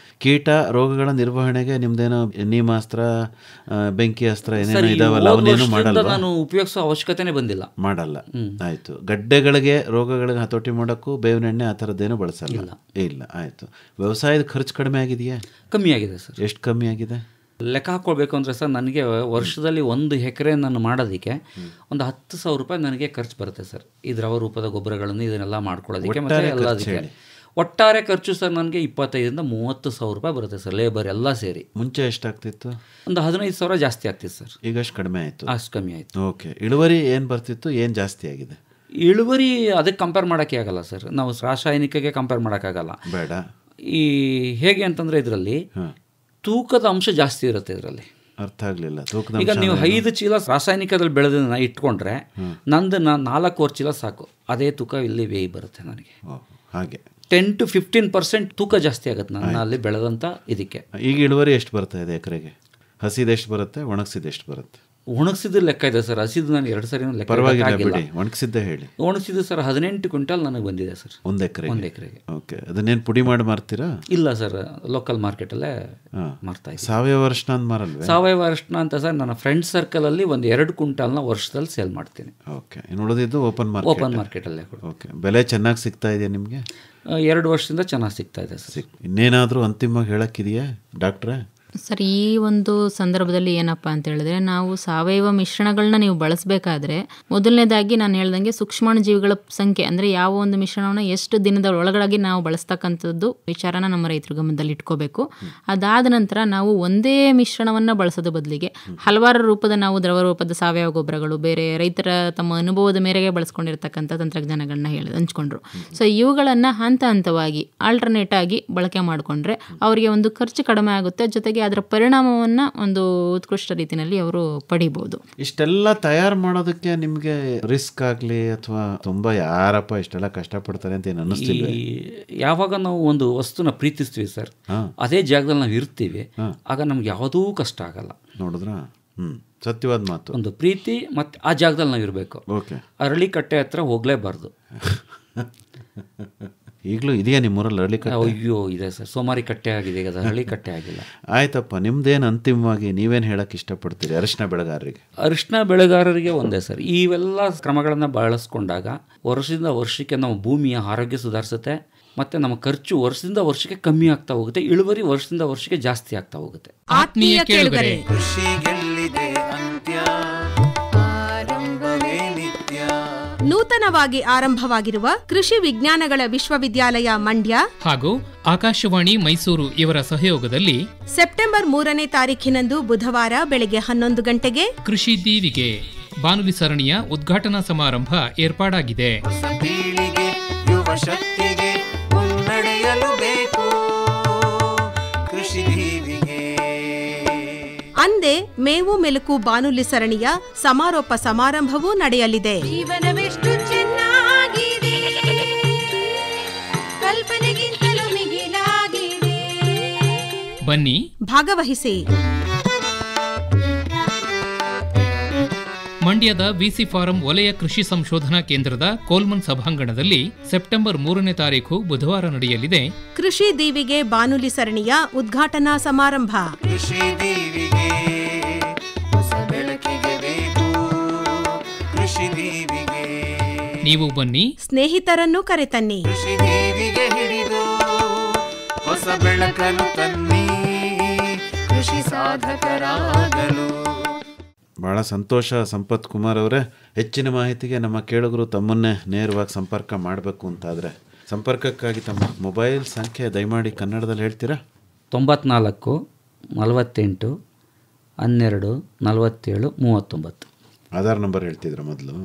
ಕೀಟ ರೋಗಗಳ ನಿರ್ವಹಣೆಗೆ ನಿಮ್ದೇನೋ ನೀಮಾಸ್ತ್ರ, ಬೆಂಕಿ ಅಸ್ತ್ರ ಏನೇನೋ ಇದಾವಲ್ಲ, ಅವನ್ನೇನು ಮಾಡಲ್ಲ? ನಾನು ಉಪಯೋಗಿಸೋ ಅವಶ್ಯಕತೆನೇ ಬಂದಿಲ್ಲ. ಮಾಡಲ್ಲ. ಆಯಿತು. ಗಡ್ಡೆಗಳಿಗೆ ರೋಗಗಳಿಗೆ ಹತೋಟಿ ಮಾಡೋಕ್ಕೂ ಬೇವಿನ ಎಣ್ಣೆ ಆ ಥರದ್ದೇನೂ ಬಳಸಲ್ಲ? ಇಲ್ಲ. ಆಯಿತು. ವ್ಯವಸಾಯದ ಖರ್ಚು ಕಡಿಮೆ ಆಗಿದೆಯಾ? ಕಮ್ಮಿ ಆಗಿದೆ ಸರ್. ಎಷ್ಟು ಕಮ್ಮಿ ಆಗಿದೆ? ಲೆಕ್ಕ ಹಾಕ್ಕೊಳ್ಬೇಕು ಅಂದರೆ ಸರ್, ನನಗೆ ವರ್ಷದಲ್ಲಿ 1 ಎಕರೆ ನಾನು ಮಾಡೋದಕ್ಕೆ ಒಂದು 10,000 ರೂಪಾಯಿ ನನಗೆ ಖರ್ಚು ಬರುತ್ತೆ ಸರ್. ಈ ದ್ರವ ರೂಪದ ಗೊಬ್ಬರಗಳನ್ನು ಇದನ್ನೆಲ್ಲ ಮಾಡ್ಕೊಳ್ಳೋದಕ್ಕೆ ಮತ್ತು ಎಲ್ಲದಕ್ಕೆ ಒಟ್ಟಾರೆ ಖರ್ಚು ಸರ್ ನನಗೆ 25,000-30,000 ರೂಪಾಯಿ ಬರುತ್ತೆ ಸರ್, ಲೇಬರ್ ಎಲ್ಲ ಸೇರಿ. ಮುಂಚೆ ಎಷ್ಟಾಗ್ತಿತ್ತು? ಒಂದು 15,000 ಜಾಸ್ತಿ ಆಗ್ತಿತ್ತು ಸರ್. ಈಗ ಅಷ್ಟು ಕಡಿಮೆ ಆಯಿತು? ಅಷ್ಟು ಕಮ್ಮಿ ಆಯಿತು. ಓಕೆ. ಇಳುವರಿ ಏನು ಬರ್ತಿತ್ತು, ಏನು ಜಾಸ್ತಿ ಆಗಿದೆ? ಇಳುವರಿ ಅದಕ್ಕೆ ಕಂಪೇರ್ ಮಾಡೋಕ್ಕೆ ಆಗಲ್ಲ ಸರ್. ನಾವು ರಾಸಾಯನಿಕಕ್ಕೆ ಕಂಪೇರ್ ಮಾಡೋಕ್ಕಾಗಲ್ಲ. ಬೇಡ. ಈ ಹೇಗೆ ಅಂತಂದರೆ ಇದರಲ್ಲಿ ತೂಕದ ಅಂಶ ಜಾಸ್ತಿ ಇರುತ್ತೆ ಇದರಲ್ಲಿ. ಅರ್ಥ ಆಗಲಿಲ್ಲ. ತೂಕದ ಈಗ ನೀವು 5 ಚೀಲ ರಾಸಾಯನಿಕದಲ್ಲಿ ಬೆಳೆದನ್ನ ಇಟ್ಕೊಂಡ್ರೆ ನಂದು 4 ಚೀಲ ಸಾಕು. ಅದೇ ತೂಕ ಇಲ್ಲಿ ವೇಯಿ ಬರುತ್ತೆ ನನಗೆ. ಹಾಗೆ 10-15% ತೂಕ ಜಾಸ್ತಿ ಆಗುತ್ತೆ ನಾನು ಅಲ್ಲಿ ಬೆಳೆದಂಥ ಇದಕ್ಕೆ. ಈಗ ಇಳುವರಿ ಎಷ್ಟು ಬರ್ತಾ ಇದೆ ಎಕರೆಗೆ? ಹಸಿದು ಎಷ್ಟು ಬರುತ್ತೆ, ಒಣಗಿಸಿದ ಎಷ್ಟು ಬರುತ್ತೆ? ಒಣಗಿಸಿದ ಲೆಕ್ಕ ಇದೆ ಸರ್. ಹಸಿದು ನಾನು 2 ಸರಿ ಲೆಕ್ಕ. ಪರವಾಗಿಲ್ಲ, ಒಣಗಿಸಿದ್ದೆ ಹೇಳಿ. ಒಣಗಿಸಿದ್ದು ಸರ್ 18 ಕ್ವಿಂಟಲ್ ನನಗೆ ಬಂದಿದೆ ಸರ್, ಒಂದು ಎಕರೆಗೆ. ಓಕೆ. ಅದನ್ನೇನು ಪುಡಿ ಮಾಡಿ ಮಾರ್ತೀರಾ? ಇಲ್ಲ ಸರ್, ಲೋಕಲ್ ಮಾರ್ಕೆಟಲ್ಲೇ ಮಾರ್ತಾ ಇದ್ದೀನಿ. ಸಾವಯವ ಅರಿಶಿನ ಅಂತ ಮಾರಲ್ವೇ? ಸಾವಯವ ಅರಿಶಿನ ಅಂತ ಸರ್ ನನ್ನ ಫ್ರೆಂಡ್ ಸರ್ಕಲಲ್ಲಿ ಒಂದು 2 ಕ್ವಿಂಟಲ್ನ ವರ್ಷದಲ್ಲಿ ಸೇಲ್ ಮಾಡ್ತೀನಿ. ಓಕೆ. ಇನ್ನು ಉಳಿದಿದ್ದು ಓಪನ್ ಮಾರ್ಕೆಟಲ್ಲೇ. ಓಕೆ. ಬೆಲೆ ಚೆನ್ನಾಗಿ ಸಿಗ್ತಾ ಇದೆಯಾ ನಿಮಗೆ? 2 ವರ್ಷದಿಂದ ಚೆನ್ನಾಗಿ ಸಿಗ್ತಾ ಇದೆ ಸರ್. ಇನ್ನೇನಾದರೂ ಅಂತಿಮವಾಗಿ ಹೇಳಕ್ಕಿದೆಯಾ ಡಾಕ್ಟ್ರೇ? ಸರ್, ಈ ಒಂದು ಸಂದರ್ಭದಲ್ಲಿ ಏನಪ್ಪ ಅಂತ ಹೇಳಿದ್ರೆ, ನಾವು ಸಾವಯವ ಮಿಶ್ರಣಗಳನ್ನ ನೀವು ಬಳಸಬೇಕಾದ್ರೆ ಮೊದಲನೇದಾಗಿ ನಾನು ಹೇಳ್ದಂಗೆ ಸೂಕ್ಷ್ಮಾಣುಜೀವಿಗಳ ಸಂಖ್ಯೆ ಅಂದರೆ ಯಾವ ಒಂದು ಮಿಶ್ರಣವನ್ನು ಎಷ್ಟು ದಿನದ ಒಳಗಾಗಿ ನಾವು ಬಳಸ್ತಕ್ಕಂಥದ್ದು ವಿಚಾರನ ನಮ್ಮ ರೈತರ ಗಮನದಲ್ಲಿ ಇಟ್ಕೋಬೇಕು. ಅದಾದ ನಂತರ ನಾವು ಒಂದೇ ಮಿಶ್ರಣವನ್ನು ಬಳಸೋದು ಬದಲಿಗೆ ಹಲವಾರು ರೂಪದ ನಾವು ದ್ರವ ರೂಪದ ಸಾವಯವ ಗೊಬ್ಬರಗಳು, ಬೇರೆ ರೈತರ ತಮ್ಮ ಅನುಭವದ ಮೇರೆಗೆ ಬಳಸ್ಕೊಂಡಿರ್ತಕ್ಕಂಥ ತಂತ್ರಜ್ಞಾನಗಳನ್ನ ಹಂಚ್ಕೊಂಡ್ರು. ಸೊ ಇವುಗಳನ್ನು ಹಂತ ಹಂತವಾಗಿ ಆಲ್ಟರ್ನೇಟ್ ಆಗಿ ಬಳಕೆ ಮಾಡಿಕೊಂಡ್ರೆ ಅವರಿಗೆ ಒಂದು ಖರ್ಚು ಕಡಿಮೆ ಆಗುತ್ತೆ, ಜೊತೆಗೆ ಅದರ ಪರಿಣಾಮವನ್ನು ಒಂದು ಉತ್ಕೃಷ್ಟ ರೀತಿಯಲ್ಲಿ ಅವರು ಪಡಿಬಹುದು. ಇಷ್ಟೆಲ್ಲ ತಯಾರು ಮಾಡೋದಕ್ಕೆ ನಿಮಗೆ ರಿಸ್ಕ್ ಆಗಲಿ ಅಥವಾ ತುಂಬ ಯಾರಪ್ಪ ಇಷ್ಟೆಲ್ಲ ಕಷ್ಟಪಡ್ತಾರೆ ಅಂತ ಏನು ಅನ್ನಿಸ್ತಿಲ್ಲ? ಯಾವಾಗ ನಾವು ಒಂದು ವಸ್ತುನ ಪ್ರೀತಿಸ್ತೀವಿ ಸರ್, ಅದೇ ಜಾಗದಲ್ಲಿ ನಾವು ಇರ್ತೀವಿ, ಆಗ ನಮ್ಗೆ ಯಾವುದೂ ಕಷ್ಟ ಆಗಲ್ಲ. ನೋಡಿದ್ರಾ? ಸತ್ಯವಾದ ಮಾತು. ಒಂದು ಪ್ರೀತಿ ಮತ್ತು ಆ ಜಾಗದಲ್ಲಿ ನಾವು ಇರಬೇಕು. ಓಕೆ. ಅರಳಿಕಟ್ಟೆ ಹತ್ರ ಹೋಗಲೇಬಾರ್ದು. ಈಗಲೂ ಇದೆಯಾ ನಿಮ್ಮೂರಲ್ಲಿ ಅರಳಿಕಟ್ಟೆ? ಅಯ್ಯೋ ಇದೆ ಸರ್, ಸೋಮಾರಿ ಕಟ್ಟೆ ಆಗಿದೆ, ಅದು ಅರಳಿಕಟ್ಟೆ ಆಗಿಲ್ಲ. ಆಯ್ತಪ್ಪ, ನಿಮ್ದೇನು ಅಂತಿಮವಾಗಿ ನೀವೇನು ಹೇಳಕ್ಕೆ ಇಷ್ಟಪಡ್ತೀರಿ ಅರಿಶಿನ ಬೆಳೆಗಾರರಿಗೆ? ಅರಿಶಿನ ಬೆಳೆಗಾರರಿಗೆ ಒಂದೇ ಸರ್, ಇವೆಲ್ಲ ಕ್ರಮಗಳನ್ನು ಬಳಸ್ಕೊಂಡಾಗ ವರ್ಷದಿಂದ ವರ್ಷಕ್ಕೆ ನಮ್ಮ ಭೂಮಿಯ ಆರೋಗ್ಯ ಸುಧಾರಿಸುತ್ತೆ, ಮತ್ತು ನಮ್ಮ ಖರ್ಚು ವರ್ಷದಿಂದ ವರ್ಷಕ್ಕೆ ಕಮ್ಮಿ ಆಗ್ತಾ ಹೋಗುತ್ತೆ, ಇಳುವರಿ ವರ್ಷದಿಂದ ವರ್ಷಕ್ಕೆ ಜಾಸ್ತಿ ಆಗ್ತಾ ಹೋಗುತ್ತೆ. ಆತ್ಮೀಯ ಕೇಳುಗರೆ, ನೂತನವಾಗಿ ಆರಂಭವಾಗಿರುವ ಕೃಷಿ ವಿಜ್ಞಾನಗಳ ವಿಶ್ವವಿದ್ಯಾಲಯ ಮಂಡ್ಯ ಹಾಗೂ ಆಕಾಶವಾಣಿ ಮೈಸೂರು ಇವರ ಸಹಯೋಗದಲ್ಲಿ ಸೆಪ್ಟೆಂಬರ್ 3ನೇ ತಾರೀಖಿನಂದು ಬುಧವಾರ ಬೆಳಗ್ಗೆ 11 ಗಂಟೆಗೆ ಕೃಷಿ ದೀವಿಗೆ ಬಾನುಲಿ ಸರಣಿಯ ಉದ್ಘಾಟನಾ ಸಮಾರಂಭ ಏರ್ಪಾಡಾಗಿದೆ. ಯುವ ಶಕ್ತಿಗೆ ಮುನ್ನಡೆಯಲು ಬೇಕು ಕೃಷಿ ದೀವಿಗೆ. ಅಂದೇ ಮೇವು ಮೆಲುಕು ಬಾನುಲಿ ಸರಣಿಯ ಸಮಾರೋಪ ಸಮಾರಂಭವೂ ನಡೆಯಲಿದೆ. ಜೀವನವೆಷ್ಟು ಚೆನ್ನಾಗಿದೆ, ಕಲ್ಪನೆಗಿಂತಲೂ ಮಿಗಿಲಾಗಿದೆ. ಬನ್ನಿ, ಭಾಗವಹಿಸಿ. ಮಂಡ್ಯದ ವಿಸಿ ಫಾರಂ ವಲಯ ಕೃಷಿ ಸಂಶೋಧನಾ ಕೇಂದ್ರದ ಕೋಲ್ಮನ್ ಸಭಾಂಗಣದಲ್ಲಿ ಸೆಪ್ಟೆಂಬರ್ 3ನೇ ತಾರೀಖು ಬುಧವಾರ ನಡೆಯಲಿದೆ ಕೃಷಿ ದೀವಿಗೆ ಬಾನುಲಿ ಸರಣಿಯ ಉದ್ಘಾಟನಾ ಸಮಾರಂಭ. ಕೃಷಿ ದೀವಿಗೆ ಹೊಸ ಬೆಳಕಿಗೆ ಬೇಕು ಕೃಷಿ ದೀವಿಗೆ. ನೀವು ಬನ್ನಿ, ಸ್ನೇಹಿತರನ್ನು ಕರೆತನ್ನಿ. ಕೃಷಿ ದೀವಿಗೆ ಹಿಡಿದು ಹೊಸ ಬೆಳಕನ್ನು ತನ್ನಿ, ಕೃಷಿ ಸಾಧಕರಾಗಲು. ಭಾಳ ಸಂತೋಷ ಸಂಪತ್ ಕುಮಾರ್ ಅವರೇ. ಹೆಚ್ಚಿನ ಮಾಹಿತಿಗೆ ನಮ್ಮ ಕೇಳುಗರು ತಮ್ಮನ್ನೇ ನೇರವಾಗಿ ಸಂಪರ್ಕ ಮಾಡಬೇಕು ಅಂತಾದರೆ ಸಂಪರ್ಕಕ್ಕಾಗಿ ತಮ್ಮ ಮೊಬೈಲ್ ಸಂಖ್ಯೆ ದಯಮಾಡಿ ಕನ್ನಡದಲ್ಲಿ ಹೇಳ್ತೀರಾ? 94 48 12 47 39. ಆಧಾರ್ ನಂಬರ್ ಹೇಳ್ತಿದ್ರ ಮೊದಲು?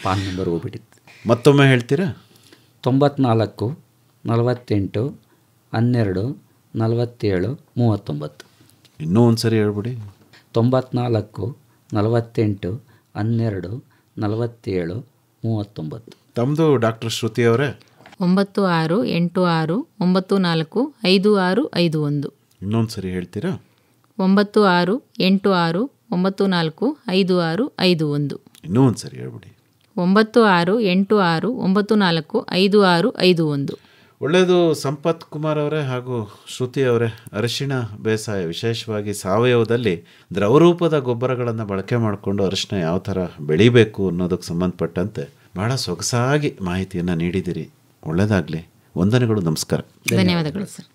ಪಾನ್ ನಂಬರ್ ಹೋಗ್ಬಿಟ್ಟಿತ್ತು. ಮತ್ತೊಮ್ಮೆ ಹೇಳ್ತೀರಾ? 94 48 12 47 39. ಇನ್ನೂ ಒಂದು ಸರಿ ಹೇಳ್ಬಿಡಿ. 94 48 12 47 39. ತಮ್ಮದು ಡಾಕ್ಟರ್ ಶ್ರುತಿ ಅವರೇ? 9686 94 5651. ಇನ್ನೊಂದು ಸರಿ ಹೇಳ್ತೀರಾ? 9686 94 5651. ಇನ್ನೂ ಒಂದು ಸರಿ ಹೇಳ್ಬಿಡಿ. 9686 94 5651. ಒಳ್ಳೆಯದು ಸಂಪತ್ ಕುಮಾರ್ ಅವರೇ ಹಾಗೂ ಶ್ರುತಿ ಅವರೇ. ಅರಿಶಿಣ ಬೇಸಾಯ, ವಿಶೇಷವಾಗಿ ಸಾವಯವದಲ್ಲಿ ದ್ರವರೂಪದ ಗೊಬ್ಬರಗಳನ್ನು ಬಳಕೆ ಮಾಡಿಕೊಂಡು ಅರಿಶಿಣ ಯಾವ ಥರ ಬೆಳಿಬೇಕು ಅನ್ನೋದಕ್ಕೆ ಸಂಬಂಧಪಟ್ಟಂತೆ ಬಹಳ ಸೊಗಸಾಗಿ ಮಾಹಿತಿಯನ್ನು ನೀಡಿದ್ದೀರಿ. ಒಳ್ಳೆಯದಾಗಲಿ. ವಂದನೆಗಳು. ನಮಸ್ಕಾರ. ಧನ್ಯವಾದಗಳು ಸರ್.